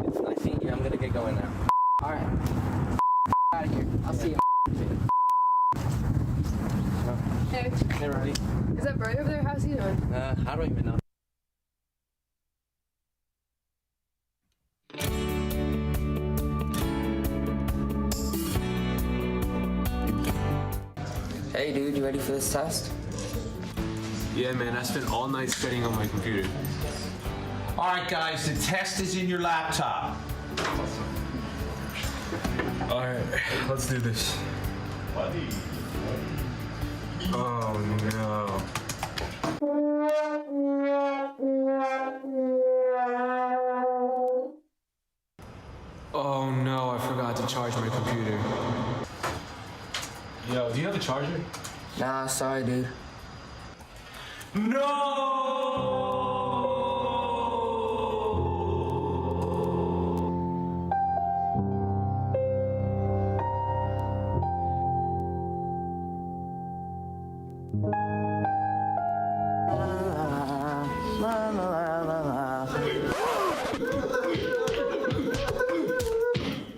S13: it's nice seeing you. I'm gonna get going now.
S10: All right. Out of here. I'll see you.
S11: Hey.
S13: Hey, Roddy.
S11: Is that Brody over there? How's he doing?
S13: I don't even know. Hey, dude, you ready for this test?
S9: Yeah, man, I spent all night studying on my computer.
S4: All right, guys, the test is in your laptop.
S9: All right, let's do this. Oh, no. Oh, no, I forgot to charge my computer. Yo, do you have a charger?
S13: Nah, sorry, dude.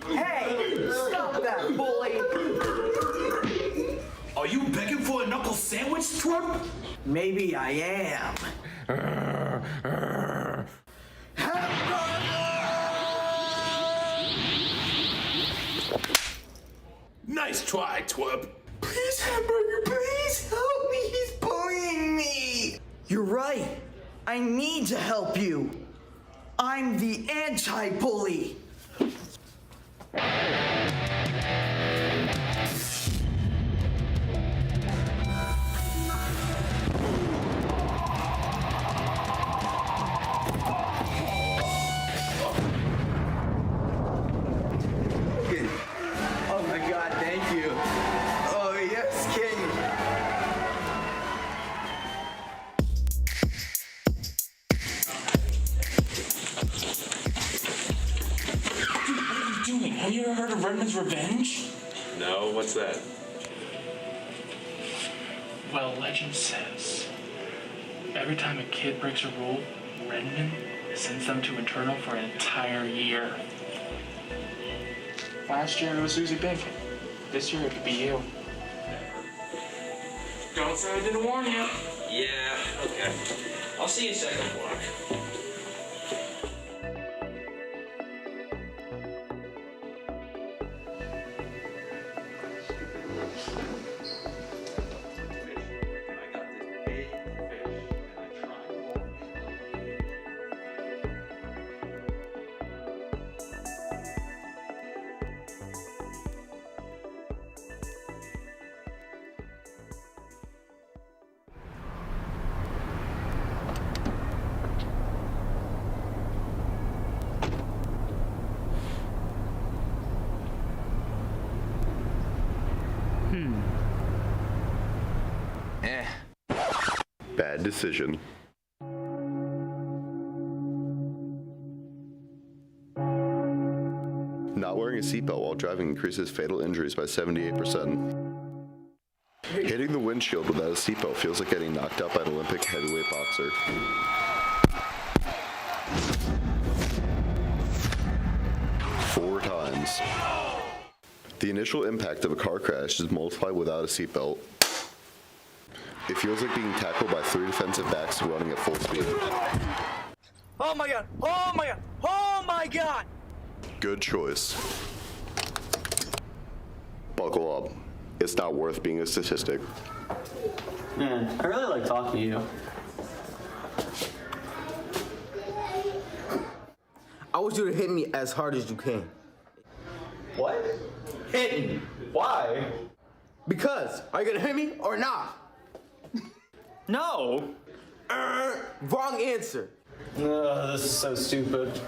S6: Hey, stop that, bully!
S4: Are you begging for a knuckle sandwich, twerp?
S6: Maybe I am.
S4: Nice try, twerp.
S6: Please, Hamburger, please help me. He's bullying me. You're right. I need to help you. I'm the anti-bully. Oh my God, thank you. Oh yes, King.
S12: What are you doing? Have you ever heard of Redmond's Revenge?
S17: No, what's that?
S12: Well, legend says every time a kid breaks a rule, Redmond sends them to internal for an entire year. Last year it was Susie Pink. This year it could be you. Don't say I didn't warn you.
S22: Yeah, okay. I'll see you second block.
S8: Bad decision. Not wearing a seatbelt while driving increases fatal injuries by 78%. Hitting the windshield without a seatbelt feels like getting knocked out by an Olympic heavyweight boxer. Four times. The initial impact of a car crash is multiplied without a seatbelt. It feels like being tackled by 3 defensive backs running at full speed.
S6: Oh my god! Oh my god! Oh my god!
S8: Good choice. Buckle up. It's not worth being a statistic.
S13: Man, I really like talking to you.
S16: I want you to hit me as hard as you can.
S13: What?
S16: Hit me.
S13: Why?
S16: Because. Are you gonna hit me or not?
S13: No.
S16: Wrong answer.
S13: This is so stupid.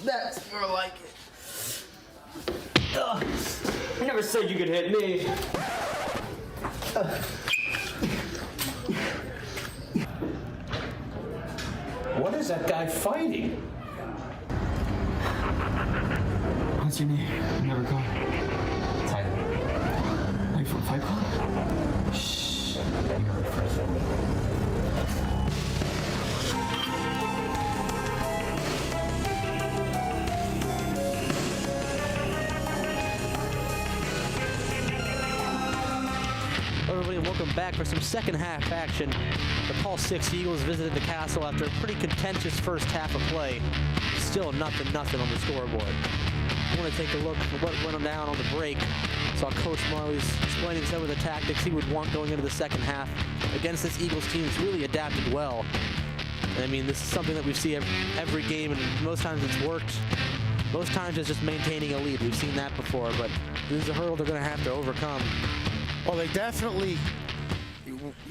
S16: That's more like it.
S13: I never said you could hit me.
S4: What is that guy fighting?
S24: What's your name? You never called. Tyler. Are you from Fight Club? Shh. You heard first.
S1: Everybody, welcome back for some second half action. The Paul 6 Eagles visited the Castle after a pretty contentious first half of play. Still nothing on the scoreboard. I want to take a look at what went down on the break. Saw Coach Marley's explaining some of the tactics he would want going into the second half against this Eagles team. It's really adapted well. And I mean, this is something that we see every game, and most times it's worked. Most times it's just maintaining a lead. We've seen that before, but this is a hurdle they're going to have to overcome.
S2: Well, they definitely,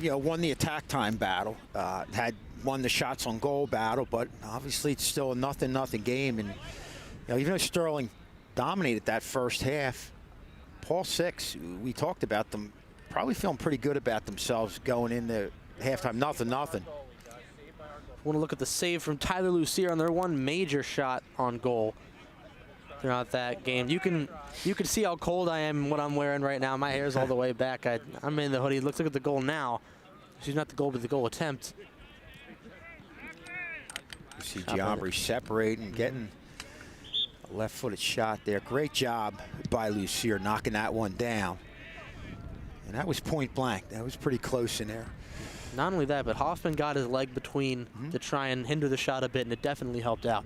S2: won the attack time battle, had won the shots on goal battle, but obviously it's still a nothing game. And even though Sterling dominated that first half, Paul 6, we talked about them, probably feeling pretty good about themselves going into halftime. Nothing.
S1: Want to look at the save from Tyler Lucier on their one major shot on goal throughout that game. You can see how cold I am in what I'm wearing right now. My hair's all the way back. I'm in the hoodie. Look at the goal now. She's not the goal, but the goal attempt.
S2: You see Giambri separating, getting a left-footed shot there. Great job by Lucier knocking that one down. And that was point blank. That was pretty close in there.
S1: Not only that, but Hoffman got his leg between to try and hinder the shot a bit, and it definitely helped out.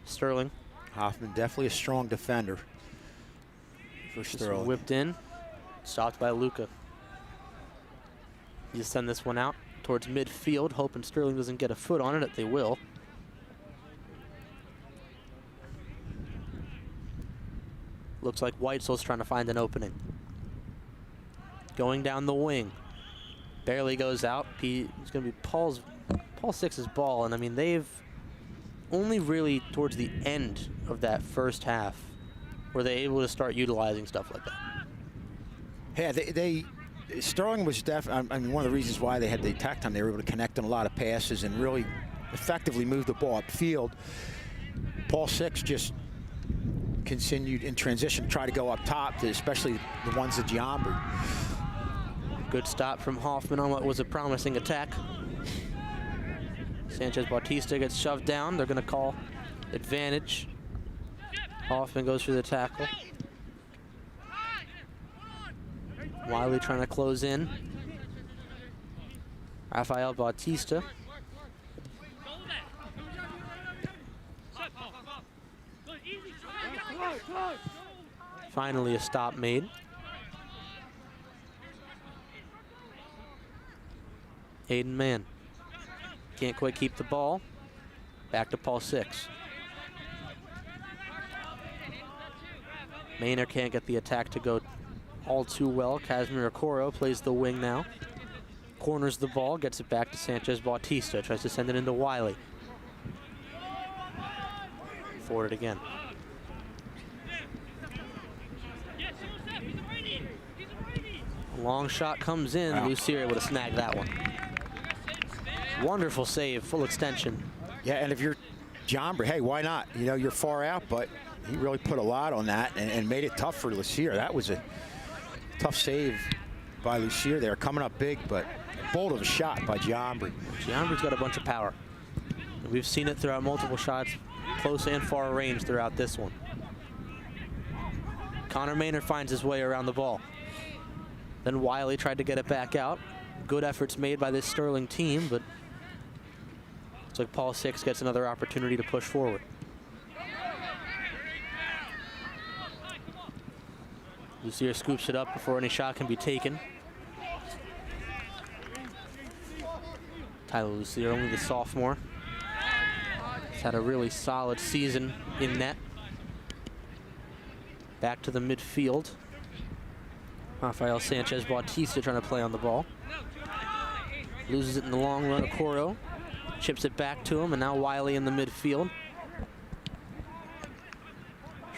S1: Sterling.
S2: Hoffman definitely a strong defender for Sterling.
S1: Whipped in, stopped by Luca. You send this one out towards midfield, hoping Sterling doesn't get a foot on it. They will. Looks like Weitzel's trying to find an opening. Going down the wing. Barely goes out. It's going to be Paul 6's ball, and I mean, they've only really towards the end of that first half were they able to start utilizing stuff like that.
S2: Yeah, Sterling was definitely, I mean, one of the reasons why they had the attack time, they were able to connect on a lot of passes and really effectively move the ball upfield. Paul 6 just continued in transition to try to go up top, especially the ones at Giambri.
S1: Good stop from Hoffman on what was a promising attack. Sanchez Bautista gets shoved down. They're going to call advantage. Hoffman goes for the tackle. Wiley trying to close in. Rafael Bautista. Finally a stop made. Aiden Mann. Can't quite keep the ball. Back to Paul 6. Maynard can't get the attack to go all too well. Casimir Okoro plays the wing now. Corners the ball, gets it back to Sanchez Bautista. Tries to send it into Wiley. Forward it again. Long shot comes in.
S2: Wow.
S1: Lucier able to snag that one. Wonderful save, full extension.
S2: Yeah, and if you're John, hey, why not? You know, you're far out, but he really put a lot on that and made it tough for Lucier. That was a tough save by Lucier there, coming up big, but bold of a shot by Giambri.
S1: Giambri's got a bunch of power. We've seen it throughout multiple shots, close and far range throughout this one. Connor Maynard finds his way around the ball. Then Wiley tried to get it back out. Good efforts made by this Sterling team, but it's like Paul Six gets another opportunity to push forward. Lucier scoops it up before any shot can be taken. Tyler Lucier, only the sophomore. He's had a really solid season in net. Back to the midfield. Rafael Sanchez Bautista trying to play on the ball. Loses it in the long run. Okoro chips it back to him, and now Wiley in the midfield.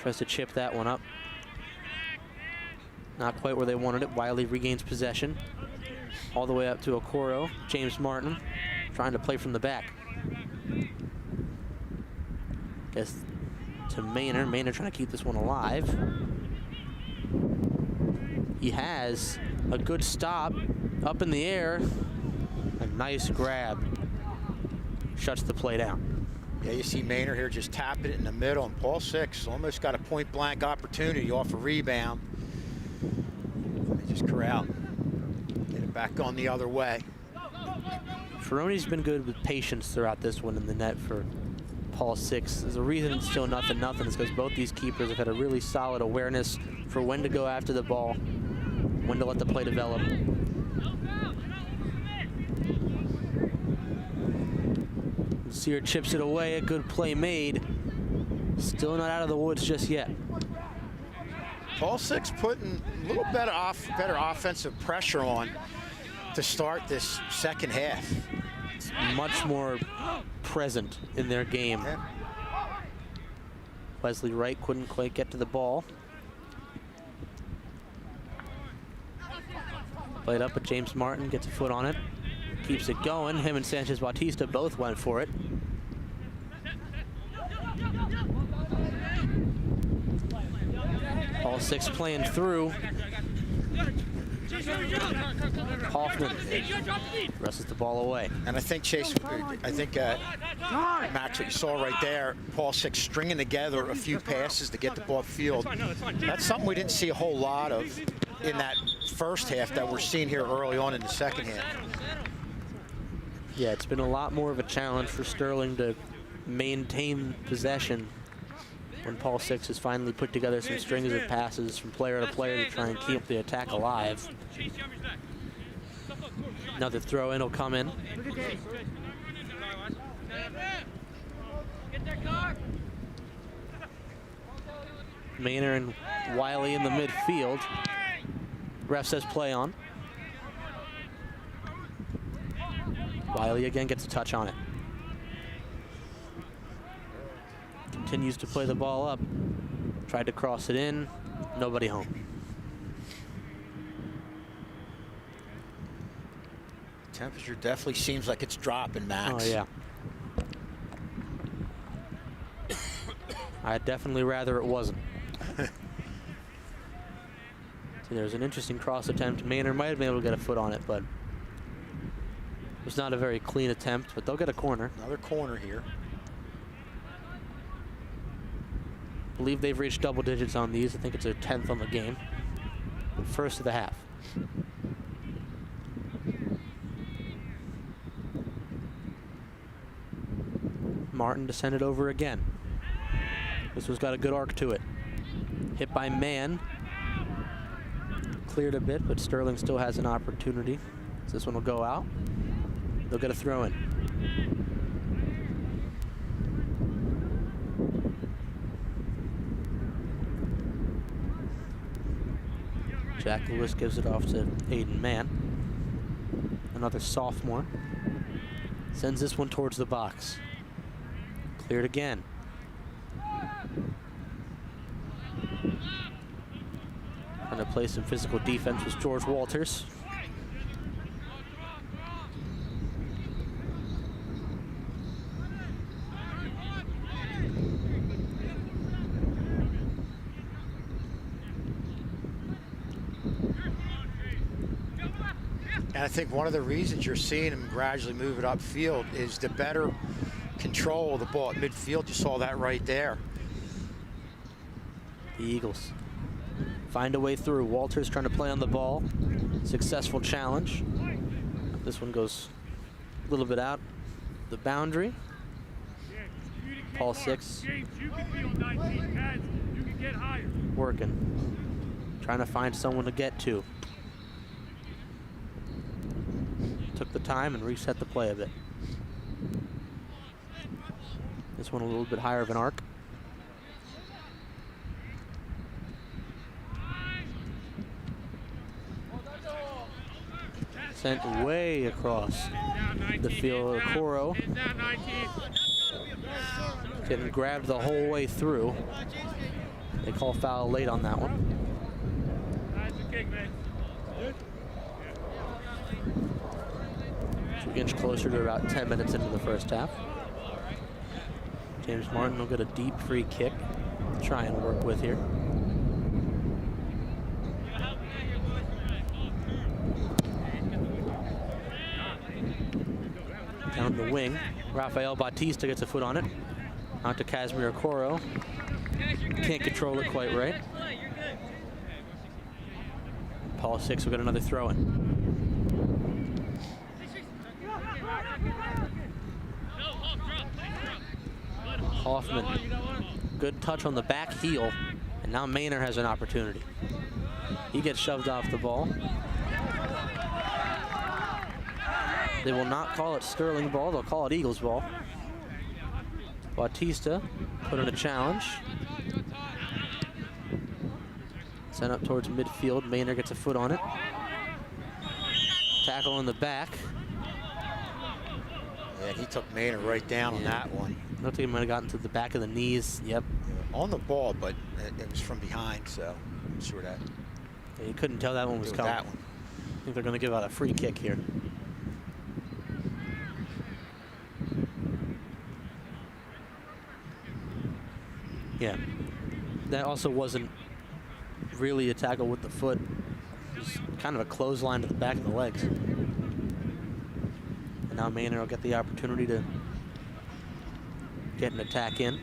S1: Tries to chip that one up. Not quite where they wanted it. Wiley regains possession. All the way up to Okoro. James Martin trying to play from the back. Guess to Maynard. Maynard trying to keep this one alive. He has a good stop up in the air. A nice grab. Shuts the play down.
S2: Yeah, you see Maynard here just tapping it in the middle, and Paul Six almost got a point-blank opportunity off a rebound. They just corral. Get it back on the other way.
S1: Ferroni's been good with patience throughout this one in the net for Paul Six. There's a reason it's still 0-0. It's because both these keepers have had a really solid awareness for when to go after the ball, when to let the play develop. Lucier chips it away, a good play made. Still not out of the woods just yet.
S2: Paul Six putting a little better offensive pressure on to start this second half.
S1: It's much more present in their game.
S2: Yeah.
S1: Wesley Wright couldn't quite get to the ball. Played up, but James Martin gets a foot on it. Keeps it going. Him and Sanchez Bautista both went for it. Paul Six playing through. Hoffman wrestles the ball away.
S2: And I think Chase, Max, what you saw right there, Paul Six stringing together a few passes to get the ball field. That's something we didn't see a whole lot of in that first half that we're seeing here early on in the second half.
S1: Yeah, it's been a lot more of a challenge for Sterling to maintain possession when Paul Six has finally put together some strings of passes from player to player to try and keep the attack alive. Another throw in will come in. Maynard and Wiley in the midfield. Ref says play on. Wiley again gets a touch on it. Continues to play the ball up. Tried to cross it in. Nobody home.
S2: Temperature definitely seems like it's dropping, Max.
S1: Oh, yeah. I'd definitely rather it wasn't. See, there's an interesting cross attempt. Maynard might have been able to get a foot on it, but it was not a very clean attempt, but they'll get a corner.
S2: Another corner here.
S1: I believe they've reached double digits on these. I think it's their 10th on the game. First of the half. Martin to send it over again. This one's got a good arc to it. Hit by Mann. Cleared a bit, but Sterling still has an opportunity. So this one will go out. They'll get a throw in. Jack Lewis gives it off to Aiden Mann. Another sophomore. Sends this one towards the box. Cleared again. Trying to play some physical defense with George Walters.
S2: And I think one of the reasons you're seeing him gradually move it upfield is the better control of the ball at midfield. You saw that right there.
S1: The Eagles find a way through. Walters trying to play on the ball. Successful challenge. This one goes a little bit out the boundary. Paul Six working. Trying to find someone to get to. Took the time and reset the play a bit. This one a little bit higher of an arc. Sent way across the field. Okoro getting grabbed the whole way through. They call foul late on that one. So we inch closer to about 10 minutes into the first half. James Martin will get a deep free kick to try and work with here. Down the wing, Rafael Batista gets a foot on it. Out to Casimir Okoro. Can't control it quite right. Paul Six will get another throw in. Hoffman, good touch on the back heel, and now Maynard has an opportunity. He gets shoved off the ball. They will not call it Sterling ball, they'll call it Eagles ball. Bautista put in a challenge. Sent up towards midfield, Maynard gets a foot on it. Tackle in the back.
S2: Yeah, he took Maynard right down on that one.
S1: Looked like he might have gotten to the back of the knees. Yep.
S2: On the ball, but it was from behind, so I'm sure that.
S1: Yeah, you couldn't tell that one was coming.
S2: That one.
S1: I think they're going to give out a free kick here. Yeah. That also wasn't really a tackle with the foot. It was kind of a clothesline to the back of the legs. And now Maynard will get the opportunity to get an attack in.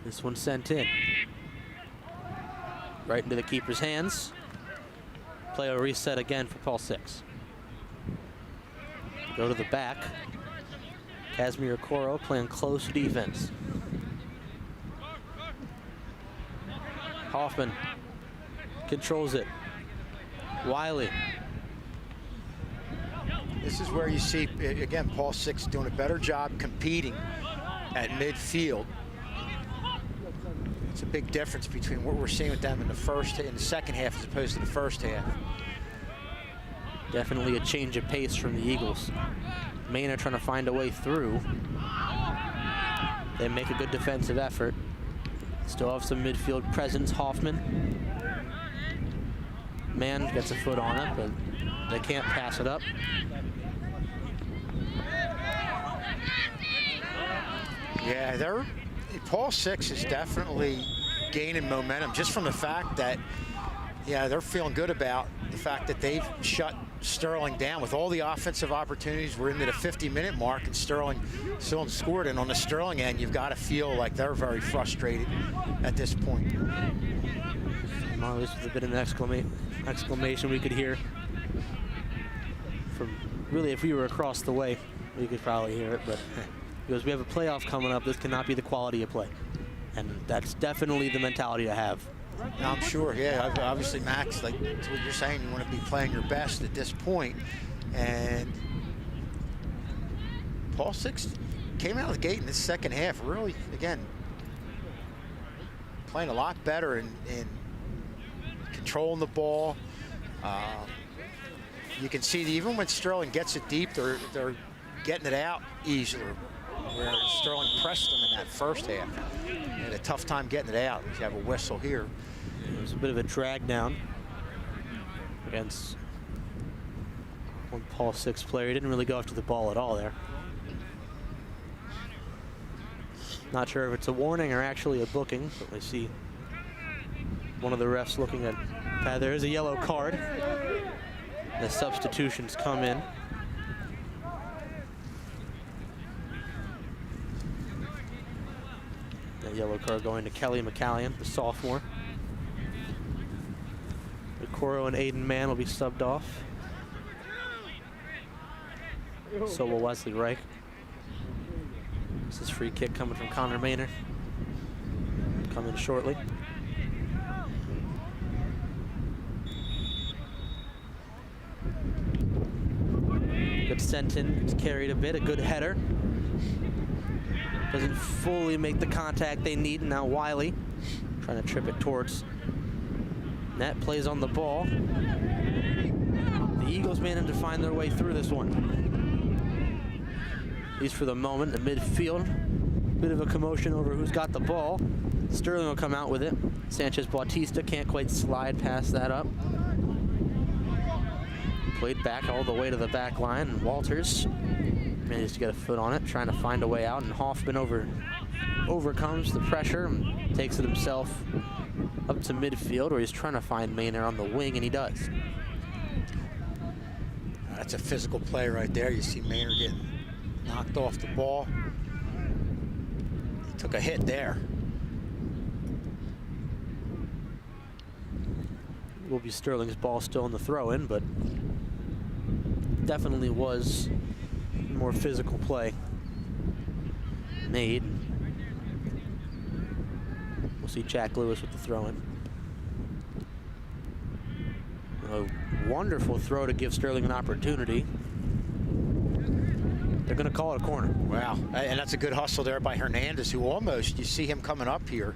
S1: This one sent in. Right into the keeper's hands. Play a reset again for Paul Six. Go to the back. Casimir Okoro playing close defense. Hoffman controls it. Wiley.
S2: This is where you see, again, Paul Six doing a better job competing at midfield. It's a big difference between what we're seeing with them in the second half as opposed to the first half.
S1: Definitely a change of pace from the Eagles. Maynard trying to find a way through. They make a good defensive effort. Still have some midfield presence. Hoffman. Man gets a foot on it, but they can't pass it up.
S2: Yeah, Paul Six is definitely gaining momentum just from the fact that, yeah, they're feeling good about the fact that they've shut Sterling down with all the offensive opportunities. We're into the 50-minute mark, and Sterling still hasn't scored. And on the Sterling end, you've got to feel like they're very frustrated at this point.
S1: Well, this was a bit of an exclamation we could hear from, really, if we were across the way, we could probably hear it, but because we have a playoff coming up, this cannot be the quality of play. And that's definitely the mentality to have.
S2: I'm sure, yeah. Obviously, Max, like what you're saying, you want to be playing your best at this point. And Paul Six came out of the gate in this second half, really, again, playing a lot better in controlling the ball. You can see that even when Sterling gets it deep, they're getting it out easier. Where Sterling pressed them in that first half. They had a tough time getting it out. You have a whistle here.
S1: It was a bit of a drag down against one Paul Six player. He didn't really go after the ball at all there. Not sure if it's a warning or actually a booking, but we see one of the refs looking at, there is a yellow card. The substitutions come in. That yellow card going to Kelly McCallion, the sophomore. Coro and Aiden Mann will be subbed off. So will Wesley Reich. This is free kick coming from Connor Maynard. Coming shortly. Good sent in, it's carried a bit, a good header. Doesn't fully make the contact they need. Now Wiley trying to trip it towards net, plays on the ball. The Eagles managed to find their way through this one. At least for the moment, the midfield. Bit of a commotion over who's got the ball. Sterling will come out with it. Sanchez Bautista can't quite slide past that up. Played back all the way to the back line, and Walters managed to get a foot on it, trying to find a way out, and Hoffman overcomes the pressure and takes it himself up to midfield, where he's trying to find Maynard on the wing, and he does.
S2: That's a physical play right there. You see Maynard getting knocked off the ball. He took a hit there.
S1: Will be Sterling's ball still in the throw-in, but definitely was more physical play made. We'll see Jack Lewis with the throw-in. A wonderful throw to give Sterling an opportunity. They're going to call it a corner.
S2: Wow, and that's a good hustle there by Hernandez, who almost, you see him coming up here.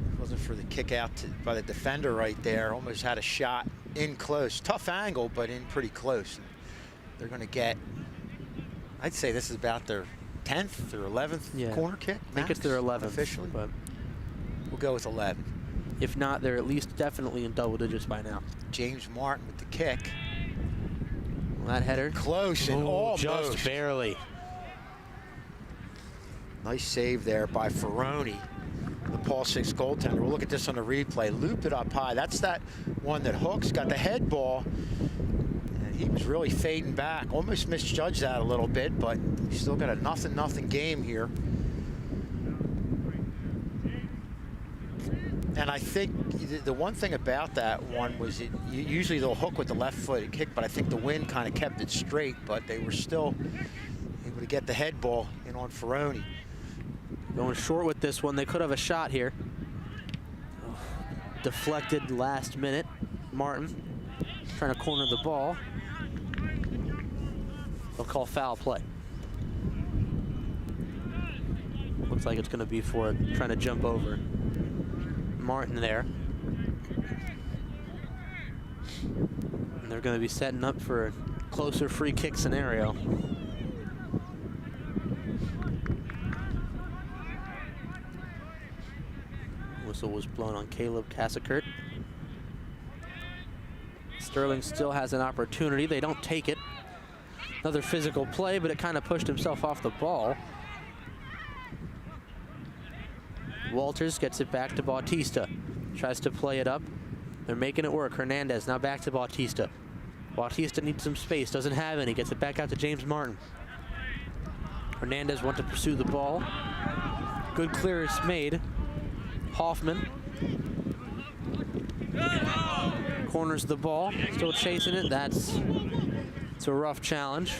S2: If it wasn't for the kick out by the defender right there, almost had a shot in close. Tough angle, but in pretty close. They're going to get, I'd say this is about their 10th or 11th corner kick.
S1: I think it's their 11th
S2: officially,
S1: but
S2: we'll go with 11.
S1: If not, they're at least definitely in double digits by now.
S2: James Martin with the kick.
S1: Well, that header.
S2: Close and almost.
S1: Just barely.
S2: Nice save there by Ferroni, the Paul 6 goaltender. We'll look at this on the replay. Looped it up high. That's that one that hooks, got the head ball. And he was really fading back. Almost misjudged that a little bit, but he's still got a 0-0 game here. And I think the one thing about that one was usually they'll hook with the left-footed kick, but I think the wind kind of kept it straight, but they were still able to get the head ball in on Ferroni.
S1: Going short with this one. They could have a shot here. Deflected last minute. Martin trying to corner the ball. They'll call foul play. Looks like it's going to be for trying to jump over Martin there. And they're going to be setting up for a closer free kick scenario. Whistle was blown on Caleb Cassikert. Sterling still has an opportunity. They don't take it. Another physical play, but it kind of pushed himself off the ball. Walters gets it back to Bautista. Tries to play it up. They're making it work. Hernandez now back to Bautista. Bautista needs some space, doesn't have any. Gets it back out to James Martin. Hernandez wants to pursue the ball. Good clearance made. Hoffman corners the ball, still chasing it. It's a rough challenge.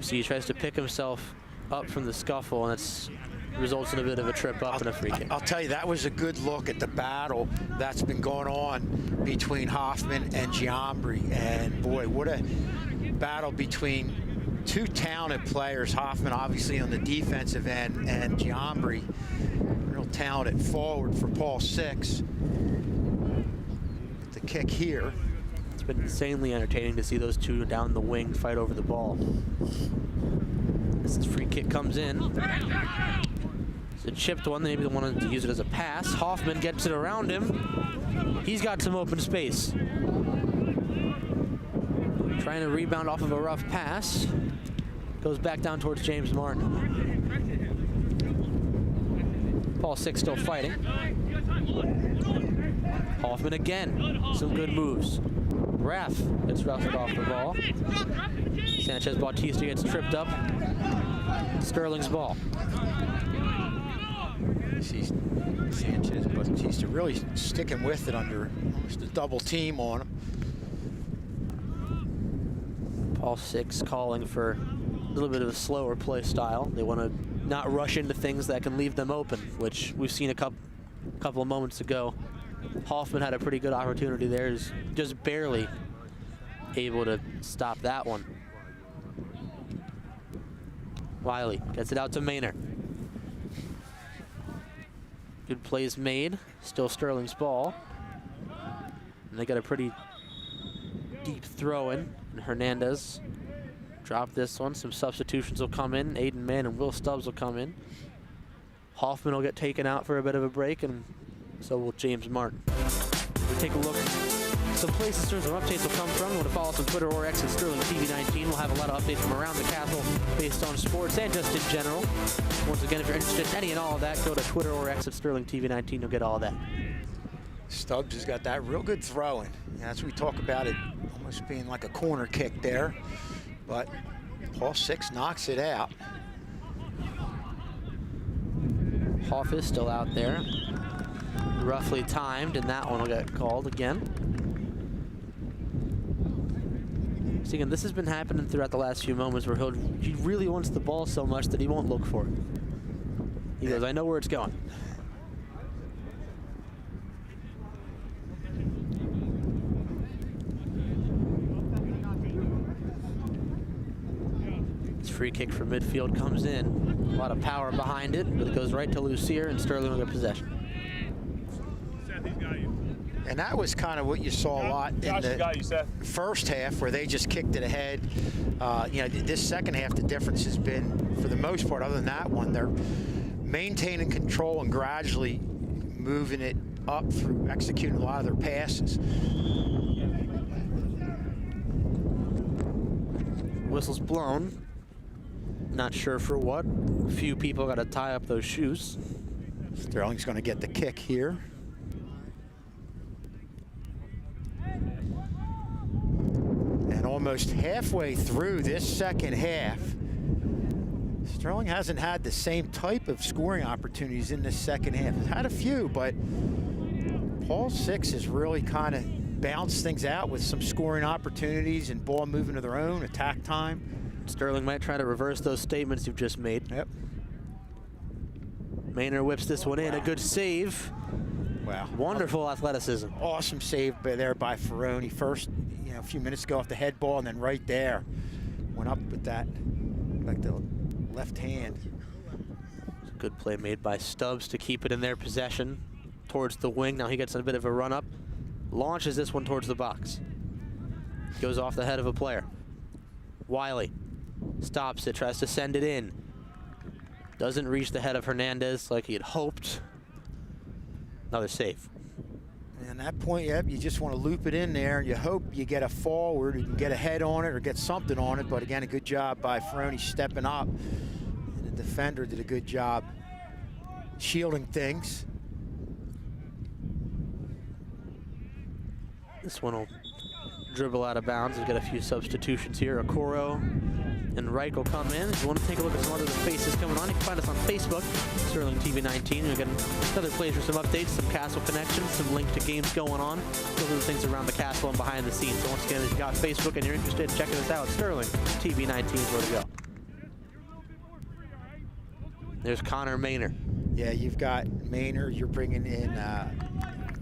S1: See, he tries to pick himself up from the scuffle, and it results in a bit of a trip up and a free kick.
S2: I'll tell you, that was a good look at the battle that's been going on between Hoffman and Giambri. And boy, what a battle between two talented players. Hoffman obviously on the defensive end, and Giambri, real talented forward for Paul 6. The kick here.
S1: It's been insanely entertaining to see those two down the wing fight over the ball. This free kick comes in. It's a chipped one. Maybe they wanted to use it as a pass. Hoffman gets it around him. He's got some open space. Trying to rebound off of a rough pass. Goes back down towards James Martin. Paul 6 still fighting. Hoffman again. Some good moves. Raff gets wrestled off the ball. Sanchez Bautista gets tripped up. Sterling's ball.
S2: See Sanchez Bautista really sticking with it under almost a double team on him.
S1: Paul Six calling for a little bit of a slower play style. They want to not rush into things that can leave them open, which we've seen a couple of moments ago. Hoffman had a pretty good opportunity there. He's just barely able to stop that one. Wiley gets it out to Maynor. Good plays made. Still Sterling's ball. And they got a pretty deep throw in. And Hernandez dropped this one. Some substitutions will come in. Aiden Mann and Will Stubbs will come in. Hoffman will get taken out for a bit of a break, and so will James Martin. We take a look. Some places some updates will come from. You want to follow us on Twitter or X at Sterling TV19. We'll have a lot of updates from around the castle based on sports and just in general. Once again, if you're interested in any and all of that, go to Twitter or X at Sterling TV19. You'll get all of that.
S2: Stubbs has got that real good throwing. That's what we talk about it almost being like a corner kick there. But Paul Six knocks it out.
S1: Hoff is still out there. Roughly timed, and that one will get called again. So again, this has been happening throughout the last few moments where he really wants the ball so much that he won't look for it. He goes, I know where it's going. This free kick from midfield comes in. A lot of power behind it, but it goes right to Lucier, and Sterling will get possession.
S2: And that was kind of what you saw a lot in the first half, where they just kicked it ahead. You know, this second half, the difference has been, for the most part, other than that one, they're maintaining control and gradually moving it up through executing a lot of their passes.
S1: Whistle's blown. Not sure for what. A few people got to tie up those shoes.
S2: Sterling's going to get the kick here. And almost halfway through this second half, Sterling hasn't had the same type of scoring opportunities in this second half. He's had a few, but Paul Six has really kind of balanced things out with some scoring opportunities and ball moving of their own, attack time.
S1: Sterling might try to reverse those statements you've just made.
S2: Yep.
S1: Maynor whips this one in. A good save.
S2: Wow.
S1: Wonderful athleticism.
S2: Awesome save there by Ferroni. First, you know, a few minutes ago off the head ball, and then right there went up with that, like the left hand.
S1: Good play made by Stubbs to keep it in their possession towards the wing. Now he gets a bit of a run up. Launches this one towards the box. Goes off the head of a player. Wiley stops it, tries to send it in. Doesn't reach the head of Hernandez like he had hoped. Another save.
S2: And at that point, yep, you just want to loop it in there, and you hope you get a forward, you can get a head on it or get something on it. But again, a good job by Ferroni stepping up. And the defender did a good job shielding things.
S1: This one will dribble out of bounds. We've got a few substitutions here. Okoro and Reich will come in. If you want to take a look at some other faces coming on, you can find us on Facebook, Sterling TV19. We've got other plays for some updates, some Castle connections, some link to games going on. Those are the things around the Castle and behind the scenes. So once again, if you've got Facebook and you're interested in checking us out, Sterling TV19 is where to go. There's Connor Maynor.
S2: Yeah, you've got Maynor. You're bringing in,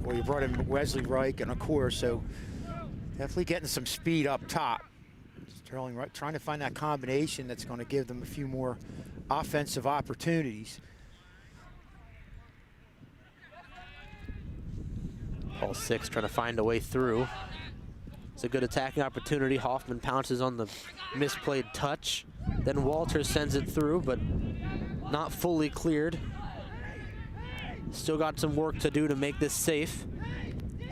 S2: well, you brought in Wesley Reich and Okoro, so definitely getting some speed up top. Sterling trying to find that combination that's going to give them a few more offensive opportunities.
S1: Paul Six trying to find a way through. It's a good attacking opportunity. Hoffman pounces on the misplayed touch. Then Walters sends it through, but not fully cleared. Still got some work to do to make this safe.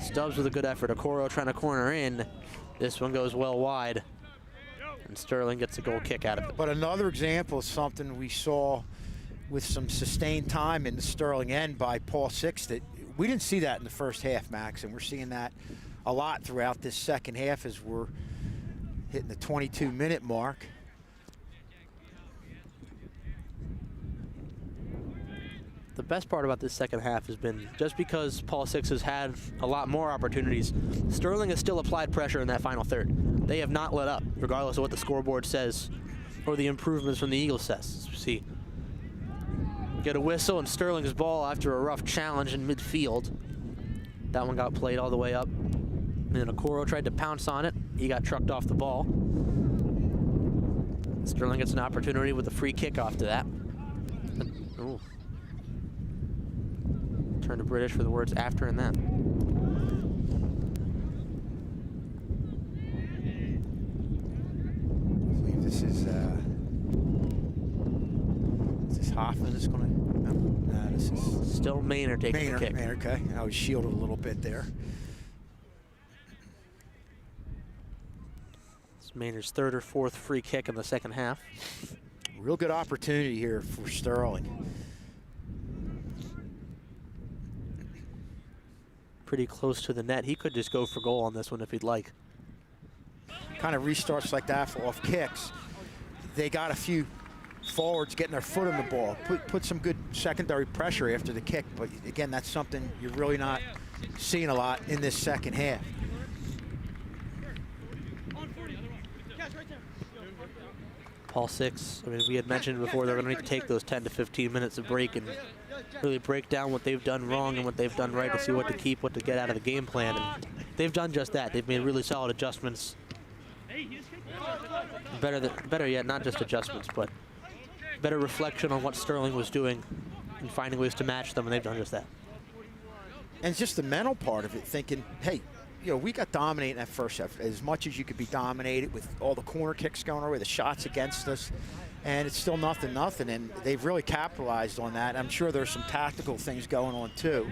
S1: Stubbs with a good effort. Okoro trying to corner in. This one goes well wide. And Sterling gets a goal kick out of it.
S2: But another example of something we saw with some sustained time in the Sterling end by Paul Six that we didn't see that in the first half, Max, and we're seeing that a lot throughout this second half as we're hitting the 22-minute mark.
S1: The best part about this second half has been just because Paul Six has had a lot more opportunities, Sterling has still applied pressure in that final third. They have not let up, regardless of what the scoreboard says or the improvements from the Eagles says. See, get a whistle and Sterling's ball after a rough challenge in midfield. That one got played all the way up. And then Okoro tried to pounce on it. He got trucked off the ball. Sterling gets an opportunity with a free kick off to that. Ooh. Turn to British for the words after and then.
S2: I believe this is Hoffman that's going to, no, this is
S1: still Maynard taking the kick.
S2: Maynard, okay. I was shielded a little bit there.
S1: It's Maynard's third or fourth free kick in the second half.
S2: Real good opportunity here for Sterling.
S1: Pretty close to the net. He could just go for goal on this one if he'd like.
S2: Kind of restarts like that for off kicks. They got a few forwards getting their foot on the ball. Put some good secondary pressure after the kick, but again, that's something you're really not seeing a lot in this second half.
S1: Paul Six, I mean, we had mentioned before they're going to need to take those 10 to 15 minutes of break and really break down what they've done wrong and what they've done right to see what to keep, what to get out of the game plan. And they've done just that. They've made really solid adjustments. Better yet, not just adjustments, but better reflection on what Sterling was doing and finding ways to match them, and they've done just that.
S2: And it's just the mental part of it, thinking, hey, you know, we got dominated in that first half as much as you could be dominated with all the corner kicks going our way, the shots against us, and it's still nothing, and they've really capitalized on that. I'm sure there's some tactical things going on too.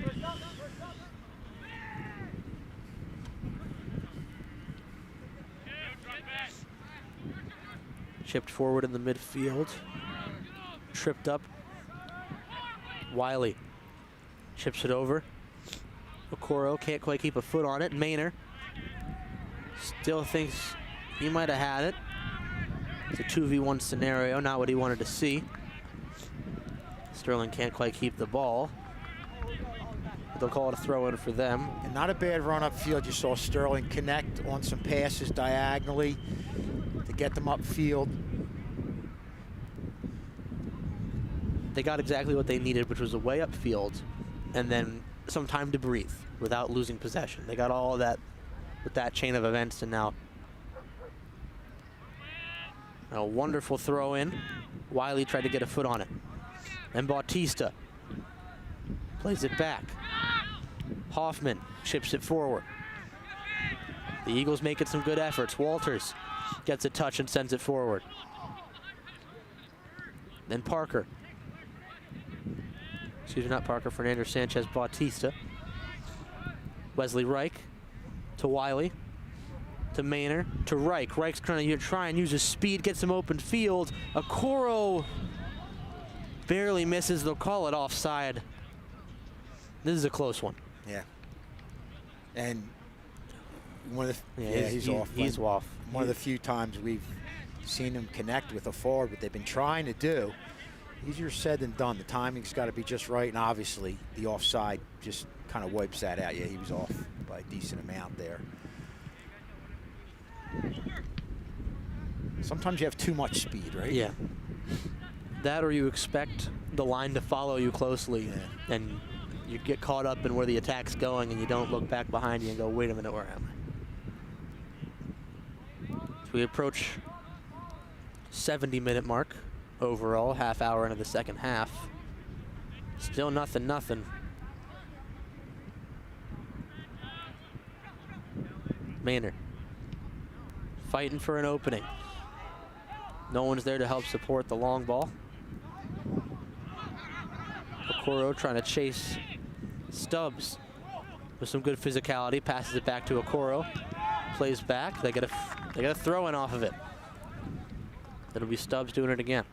S1: Chipped forward in the midfield, tripped up. Wiley chips it over. Okoro can't quite keep a foot on it. Maynard still thinks he might have had it. It's a 2v1 scenario, not what he wanted to see. Sterling can't quite keep the ball. They'll call it a throw-in for them.
S2: And not a bad run upfield. You saw Sterling connect on some passes diagonally to get them upfield.
S1: They got exactly what they needed, which was a way upfield, and then some time to breathe without losing possession. They got all of that with that chain of events, and now a wonderful throw in. Wiley tried to get a foot on it. And Bautista plays it back. Hoffman chips it forward. The Eagles making some good efforts. Walters gets a touch and sends it forward. Then Parker. Excuse me, not Parker, Fernando Sanchez Bautista. Wesley Reich to Wiley, to Maynard, to Reich. Reich's trying to try and use his speed, get some open field. Okoro barely misses. They'll call it offside. This is a close one.
S2: Yeah. And one of the,
S1: he's off. He's off.
S2: One of the few times we've seen him connect with a forward, what they've been trying to do. Easier said than done. The timing's got to be just right, and obviously the offside just kind of wipes that out. Yeah, he was off by a decent amount there. Sometimes you have too much speed, right?
S1: Yeah. That or you expect the line to follow you closely, and you get caught up in where the attack's going, and you don't look back behind you and go, wait a minute, where am I? So we approach 70-minute mark overall, half hour into the second half. Still nothing. Maynard fighting for an opening. No one's there to help support the long ball. Okoro trying to chase Stubbs with some good physicality. Passes it back to Okoro. Plays back. They get a throw in off of it. It'll be Stubbs doing it again.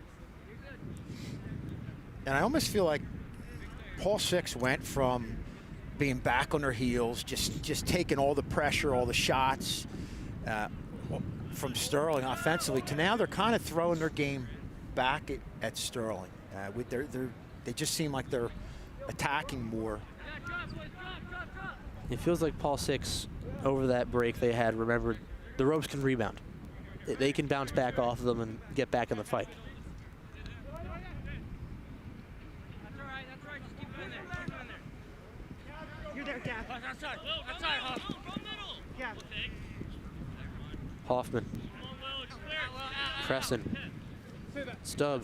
S2: And I almost feel like Paul Six went from being back on their heels, just taking all the pressure, all the shots from Sterling offensively, to now they're kind of throwing their game back at Sterling. They just seem like they're attacking more.
S1: It feels like Paul Six, over that break they had, remembered the ropes can rebound. They can bounce back off of them and get back in the fight. Hoffman. Crescent. Stubbs.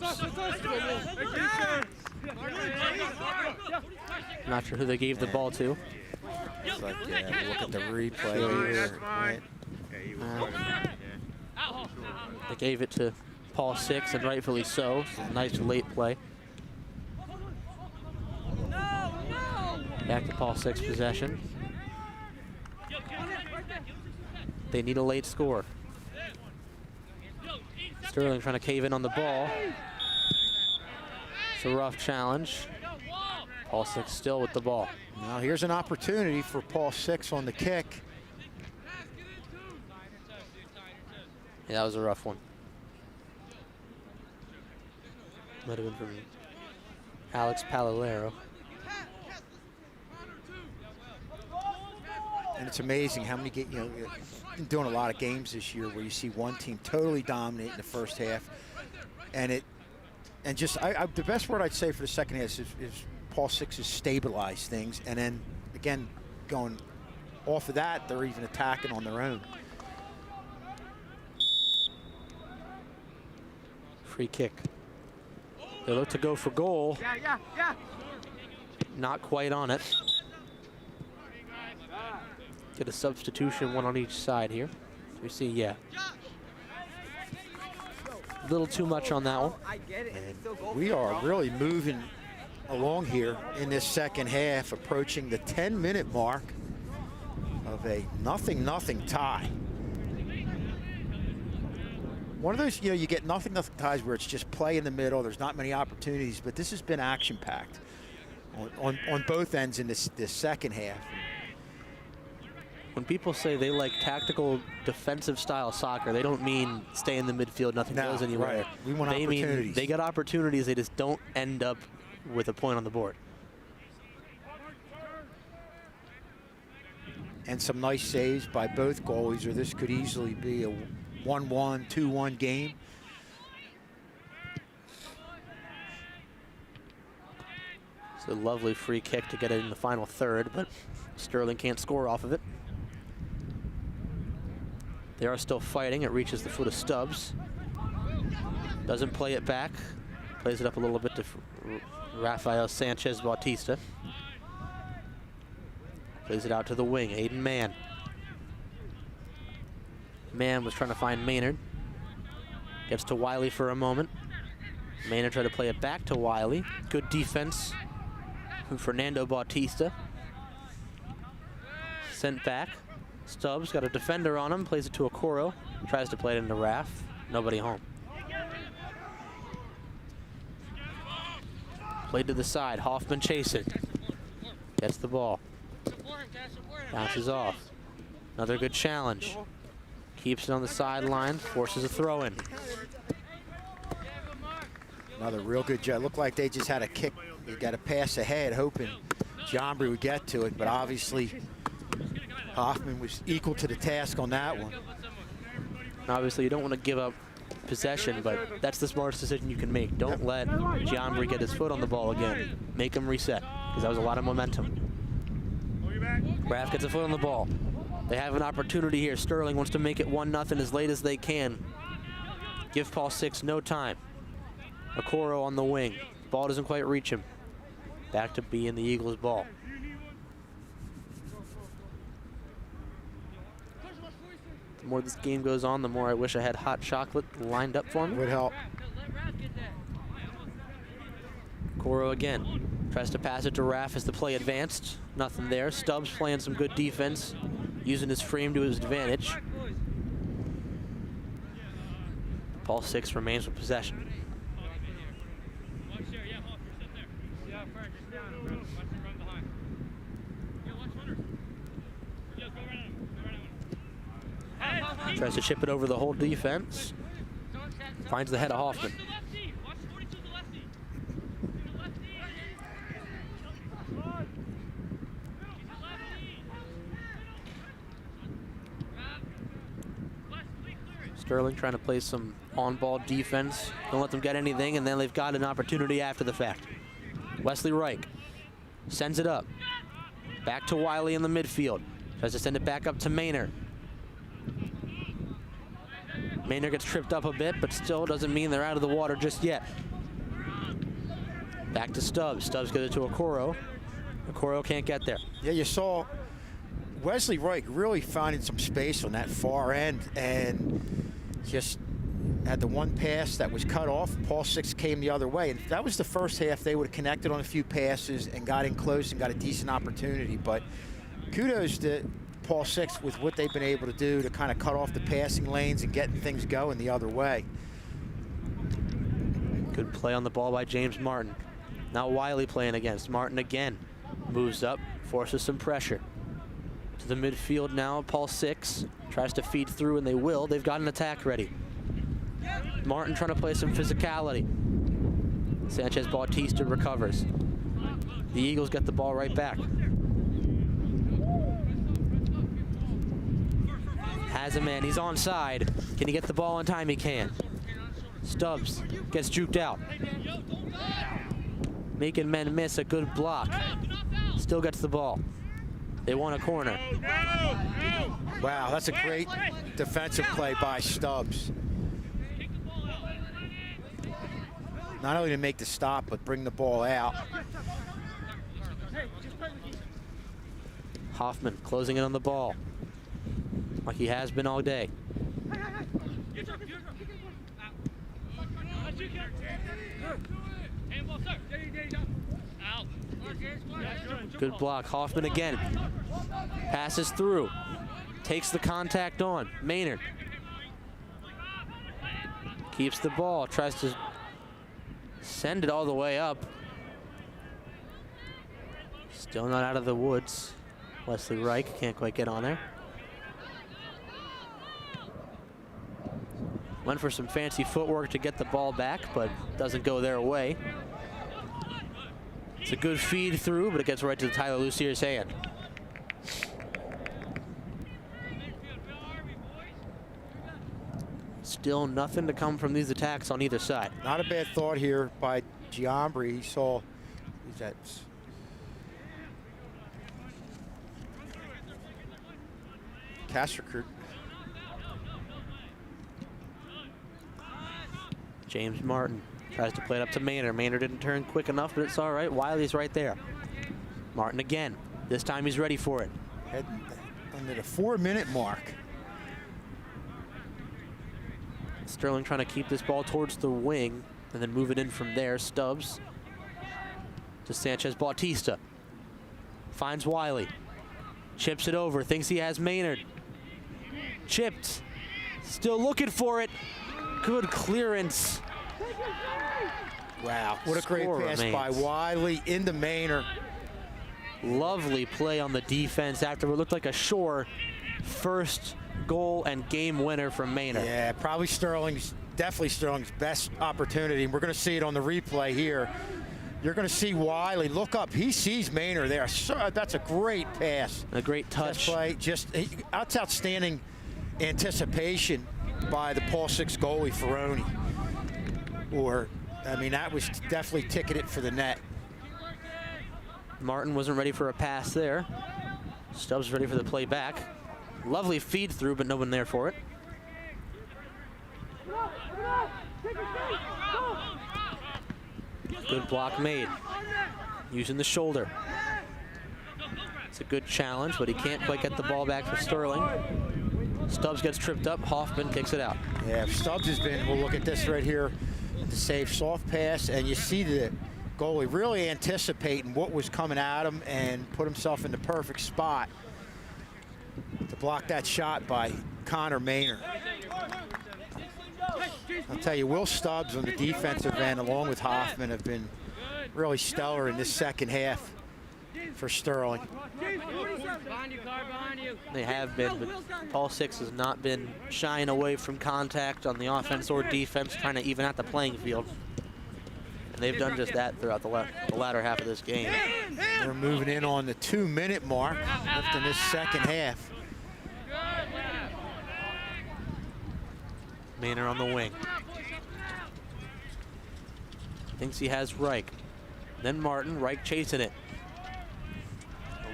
S1: Not sure who they gave the ball to.
S2: It's like, look at the replay here. Right?
S1: They gave it to Paul Six, and rightfully so. Nice late play. Back to Paul Six possession. They need a late score. Sterling trying to cave in on the ball. It's a rough challenge. Paul Six still with the ball.
S2: Now here's an opportunity for Paul Six on the kick.
S1: Yeah, that was a rough one. Might have been from Alex Palilero.
S2: And it's amazing how many been doing a lot of games this year where you see one team totally dominate in the first half, and just the best word I'd say for the second half is Paul Six has stabilized things, and then again going off of that, they're even attacking on their own.
S1: Free kick. They look to go for goal. Not quite on it. Get a substitution, one on each side here. So we see, a little too much on that one.
S2: And we are really moving along here in this second half, approaching the 10-minute mark of a 0-0 tie. One of those, you get 0-0 ties where it's just play in the middle. There's not many opportunities, but this has been action-packed on both ends in this second half.
S1: When people say they like tactical defensive style soccer, they don't mean stay in the midfield, nothing goes anywhere.
S2: Right. We want
S1: they
S2: opportunities.
S1: Mean they got opportunities, they just don't end up with a point on the board.
S2: And some nice saves by both goalies, or this could easily be a 1-1, 2-1 game.
S1: It's a lovely free kick to get it in the final third, but Sterling can't score off of it. They are still fighting. It reaches the foot of Stubbs. Doesn't play it back. Plays it up a little bit to Rafael Sanchez Bautista. Plays it out to the wing. Aiden Mann. Mann was trying to find Maynard. Gets to Wiley for a moment. Maynard tried to play it back to Wiley. Good defense from Fernando Bautista. Sent back. Stubbs got a defender on him, plays it to Okoro. Tries to play it into Raff. Nobody home. Played to the side. Hoffman chasing. Gets the ball. Bounces off. Another good challenge. Keeps it on the sideline. Forces a throw in.
S2: Another real good job. Looked like they just had a kick. They got a pass ahead, hoping Giambri would get to it, but obviously Hoffman was equal to the task on that one.
S1: Obviously, you don't want to give up possession, but that's the smartest decision you can make. Don't let Giambri get his foot on the ball again. Make him reset, because that was a lot of momentum. Raff gets a foot on the ball. They have an opportunity here. Sterling wants to make it 1-0 as late as they can. Give Paul Six no time. Okoro on the wing. Ball doesn't quite reach him. Back to being the Eagles' ball. The more this game goes on, the more I wish I had hot chocolate lined up for me.
S2: Would help.
S1: Okoro again. Tries to pass it to Raff as the play advanced. Nothing there. Stubbs playing some good defense, using his frame to his advantage. Paul Six remains with possession. Tries to chip it over the whole defense. Finds the head of Hoffman. Sterling trying to play some on-ball defense. Don't let them get anything, and then they've got an opportunity after the fact. Wesley Reich sends it up. Back to Wiley in the midfield. Tries to send it back up to Maynard. Maynard gets tripped up a bit, but still doesn't mean they're out of the water just yet. Back to Stubbs. Stubbs gives it to Okoro. Okoro can't get there.
S2: Yeah, you saw Wesley Reich really finding some space on that far end and just had the one pass that was cut off. Paul Six came the other way. And if that was the first half, they would have connected on a few passes and got in close and got a decent opportunity. But kudos to Paul Six with what they've been able to do to kind of cut off the passing lanes and getting things going the other way.
S1: Good play on the ball by James Martin. Now Wiley playing against. Martin again moves up, forces some pressure. To the midfield now, Paul Six tries to feed through, and they will. They've got an attack ready. Martin trying to play some physicality. Sanchez Bautista recovers. The Eagles get the ball right back. Has a man, he's onside. Can he get the ball in time? He can. Stubbs gets juked out. Making men miss a good block. Still gets the ball. They want a corner.
S2: Wow, that's a great defensive play by Stubbs. Not only to make the stop, but bring the ball out.
S1: Hoffman closing in on the ball, like he has been all day. Good block. Hoffman again. Passes through. Takes the contact on. Maynard keeps the ball. Tries to send it all the way up. Still not out of the woods. Wesley Reich can't quite get on there. Went for some fancy footwork to get the ball back, but doesn't go their way. It's a good feed through, but it gets right to Tyler Lucier's hand. Still nothing to come from these attacks on either side.
S2: Not a bad thought here by Giambri. He saw, who's that? Casterkurt.
S1: James Martin tries to play it up to Maynard. Maynard didn't turn quick enough, but it's all right. Wiley's right there. Martin again. This time he's ready for it.
S2: Heading under the 4-minute mark.
S1: Sterling trying to keep this ball towards the wing and then move it in from there. Stubbs to Sanchez Bautista. Finds Wiley. Chips it over. Thinks he has Maynard. Chipped. Still looking for it. Good clearance.
S2: Wow, what a great pass by Wiley into Maynard.
S1: Lovely play on the defense after what looked like a sure first goal and game winner from Maynard.
S2: Yeah, probably definitely Sterling's best opportunity. And we're going to see it on the replay here. You're going to see Wiley look up. He sees Maynard there. That's a great pass.
S1: A great touch.
S2: Play. That's outstanding anticipation by the Paul Six goalie, Ferroni. I mean, that was definitely ticketed for the net.
S1: Martin wasn't ready for a pass there. Stubbs ready for the play back. Lovely feed through, but no one there for it. Good block made. Using the shoulder. It's a good challenge, but he can't quite get the ball back for Sterling. Stubbs gets tripped up. Hoffman kicks it out.
S2: Yeah, Stubbs has been, we'll look at this right here, the safe soft pass, and you see the goalie really anticipating what was coming at him and put himself in the perfect spot to block that shot by Connor Maynard. I'll tell you, Will Stubbs on the defensive end, along with Hoffman, have been really stellar in this second half for Sterling.
S3: Behind you, car, behind you.
S1: They have been, but Paul Six has not been shying away from contact on the offense or defense, trying to even out the playing field. And they've done just that throughout the latter half of this game.
S2: They're moving in on the 2-minute mark, left in this second half.
S1: Maynard on the wing. Thinks he has Reich. Then Martin, Reich chasing it.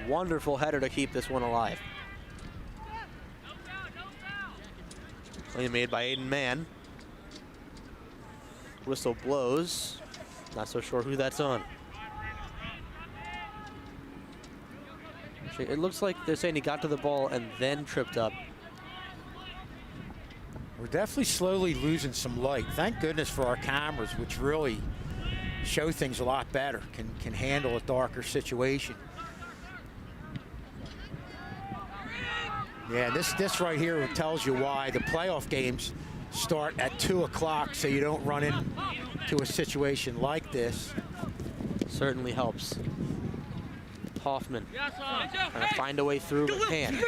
S1: A wonderful header to keep this one alive. Play made by Aiden Mann. Whistle blows. Not so sure who that's on. It looks like they're saying he got to the ball and then tripped up.
S2: We're definitely slowly losing some light. Thank goodness for our cameras, which really show things a lot better, can handle a darker situation. Yeah, this right here tells you why the playoff games start at 2 o'clock, so you don't run into a situation like this.
S1: Certainly helps. Hoffman trying to find a way through, but can't.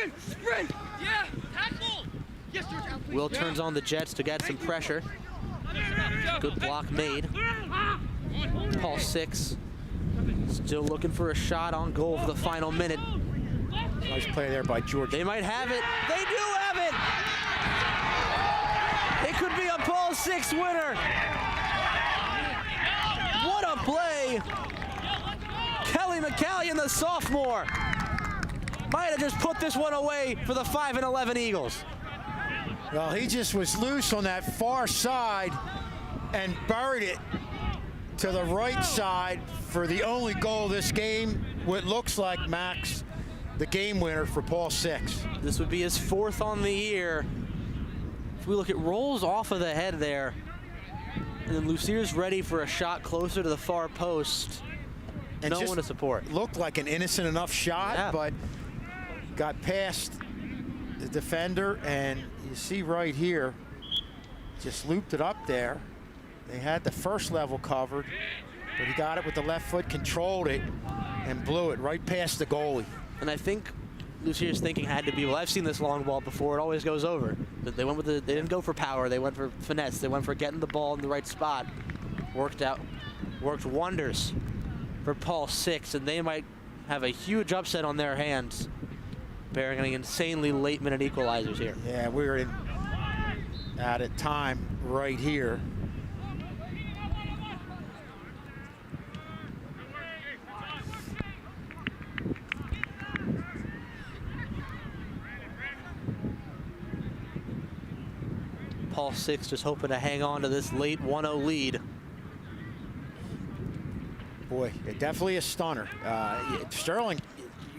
S1: Will turns on the Jets to get some pressure. Good block made. Paul Six still looking for a shot on goal for the final minute.
S2: Nice play there by George.
S1: They might have it. They do have it. It could be a Paul Six winner. What a play. Kelly McCallion, the sophomore, might have just put this one away for the 5-11 Eagles.
S2: Well, he just was loose on that far side and buried it to the right side for the only goal of this game. What looks like, Max, the game winner for Paul Six.
S1: This would be his 4th on the year. If we look, it rolls off of the head there. And then Lucier's ready for a shot closer to the far post. And no one to support.
S2: Looked like an innocent enough shot, but got past the defender, and you see right here, just looped it up there. They had the first level covered, but he got it with the left foot, controlled it, and blew it right past the goalie.
S1: And I think Lucier's thinking had to be, well, I've seen this long ball before, it always goes over. They went with they didn't go for power, they went for finesse, they went for getting the ball in the right spot. Worked wonders for Paul Six, and they might have a huge upset on their hands, bearing an insanely late-minute equalizers here.
S2: Yeah, we're at a time right here.
S1: Paul Six just hoping to hang on to this late 1-0 lead.
S2: Boy, definitely a stunner. Sterling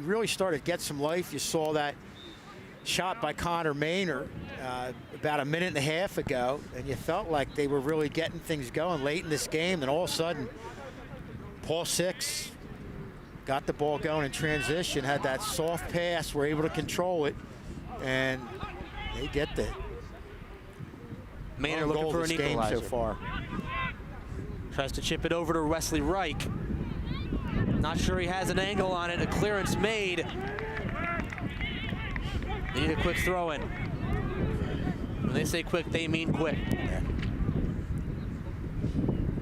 S2: really started to get some life. You saw that shot by Connor Maynard about a minute and a half ago, and you felt like they were really getting things going late in this game, and all of a sudden, Paul Six got the ball going in transition, had that soft pass, were able to control it, and they get the
S1: Maynard looking for an equalizer
S2: so far.
S1: Tries to chip it over to Wesley Reich. Not sure he has an angle on it. A clearance made. They need a quick throw in. When they say quick, they mean quick.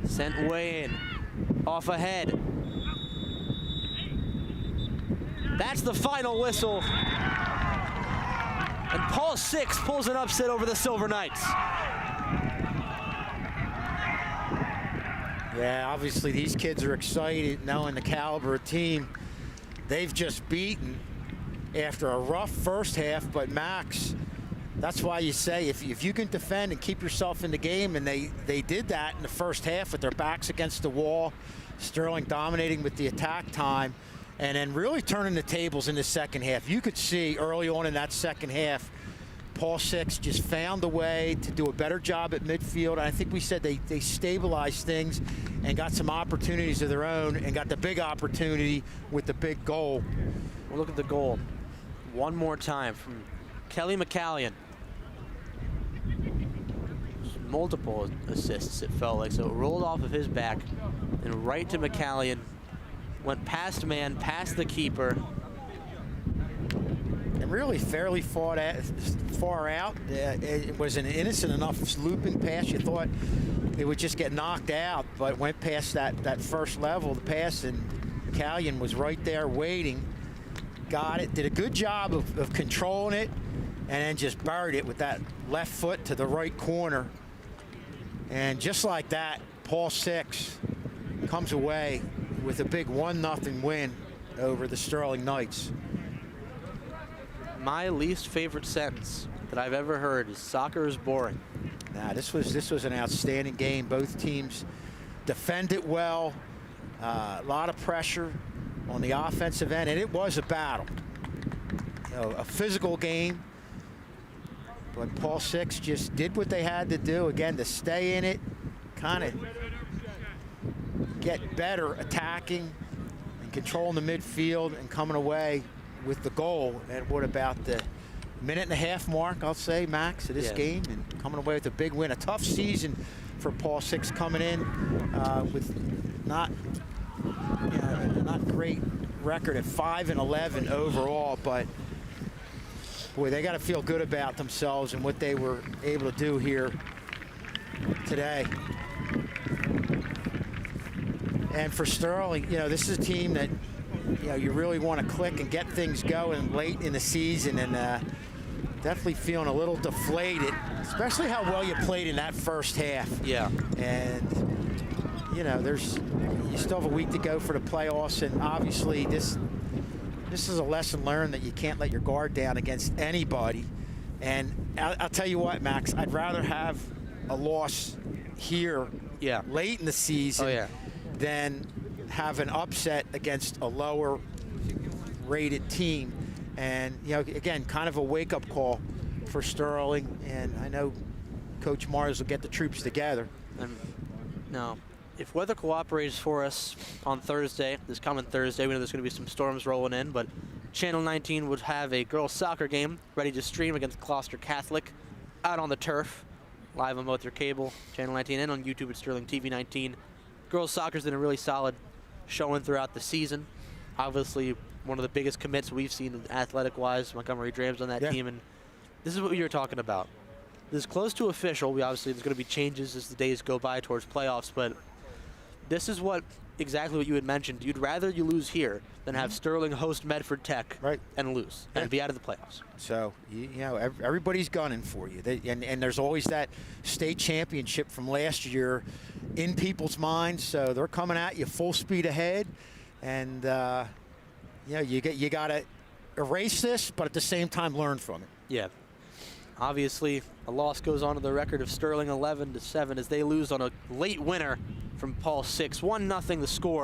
S1: Sent way in. Off ahead. That's the final whistle. And Paul Six pulls an upset over the Silver Knights.
S2: Yeah, obviously these kids are excited knowing the caliber of team they've just beaten after a rough first half. But Max, that's why you say if you can defend and keep yourself in the game, and they did that in the first half with their backs against the wall, Sterling dominating with the attack time, and then really turning the tables in the second half. You could see early on in that second half, Paul Six just found a way to do a better job at midfield. And I think we said they stabilized things and got some opportunities of their own, and got the big opportunity with the big goal.
S1: Well, look at the goal. One more time from Kelly McCallion. Multiple assists, it felt like. So it rolled off of his back and right to McCallion. Went past man, past the keeper.
S2: And really fairly far out. It was an innocent enough looping pass. You thought it would just get knocked out, but went past that first level of the pass, and Callion was right there waiting. Got it, did a good job of controlling it, and then just buried it with that left foot to the right corner. And just like that, Paul Six comes away with a big 1-0 win over the Sterling Knights.
S1: My least favorite sentence that I've ever heard is "soccer is boring."
S2: Nah, this was an outstanding game. Both teams defended well. A lot of pressure on the offensive end, and it was a battle. You know, a physical game. But Paul Six just did what they had to do, again, to stay in it, kind of get better attacking and controlling the midfield and coming away with the goal at what about the minute-and-a-half mark, I'll say, Max, of this game, and coming away with a big win. A tough season for Paul Six, coming in with not great record at 5-11 overall, but boy, they got to feel good about themselves and what they were able to do here today. And for Sterling, you know, this is a team that, you know, you really want to click and get things going late in the season, and definitely feeling a little deflated, especially how well you played in that first half.
S1: Yeah.
S2: And, you know, you still have a week to go for the playoffs, and obviously this is a lesson learned that you can't let your guard down against anybody. And I'll tell you what, Max, I'd rather have a loss here late in the season than have an upset against a lower rated team. And, you know, again, kind of a wake-up call for Sterling. And I know Coach Mars will get the troops together.
S1: Now, if weather cooperates for us on Thursday, this coming Thursday, we know there's going to be some storms rolling in, but Channel 19 would have a girls' soccer game ready to stream against Gloucester Catholic out on the turf, live on both your cable, Channel 19, and on YouTube at Sterling TV 19. Girls' soccer's been a really solid showing throughout the season. Obviously, one of the biggest commits we've seen athletic-wise, Montgomery Drams on that team, and this is what you were talking about. This is close to official. Obviously, there's going to be changes as the days go by towards playoffs, but this is exactly what you had mentioned. You'd rather you lose here than have Sterling host Medford Tech and lose and be out of the playoffs.
S2: So, you know, everybody's gunning for you. And there's always that state championship from last year in people's minds. So they're coming at you full speed ahead. And, you know, you got to erase this, but at the same time learn from it.
S1: Yeah. Obviously, a loss goes on to the record of Sterling 11-7 as they lose on a late winner from Paul Six. 1-0 the score.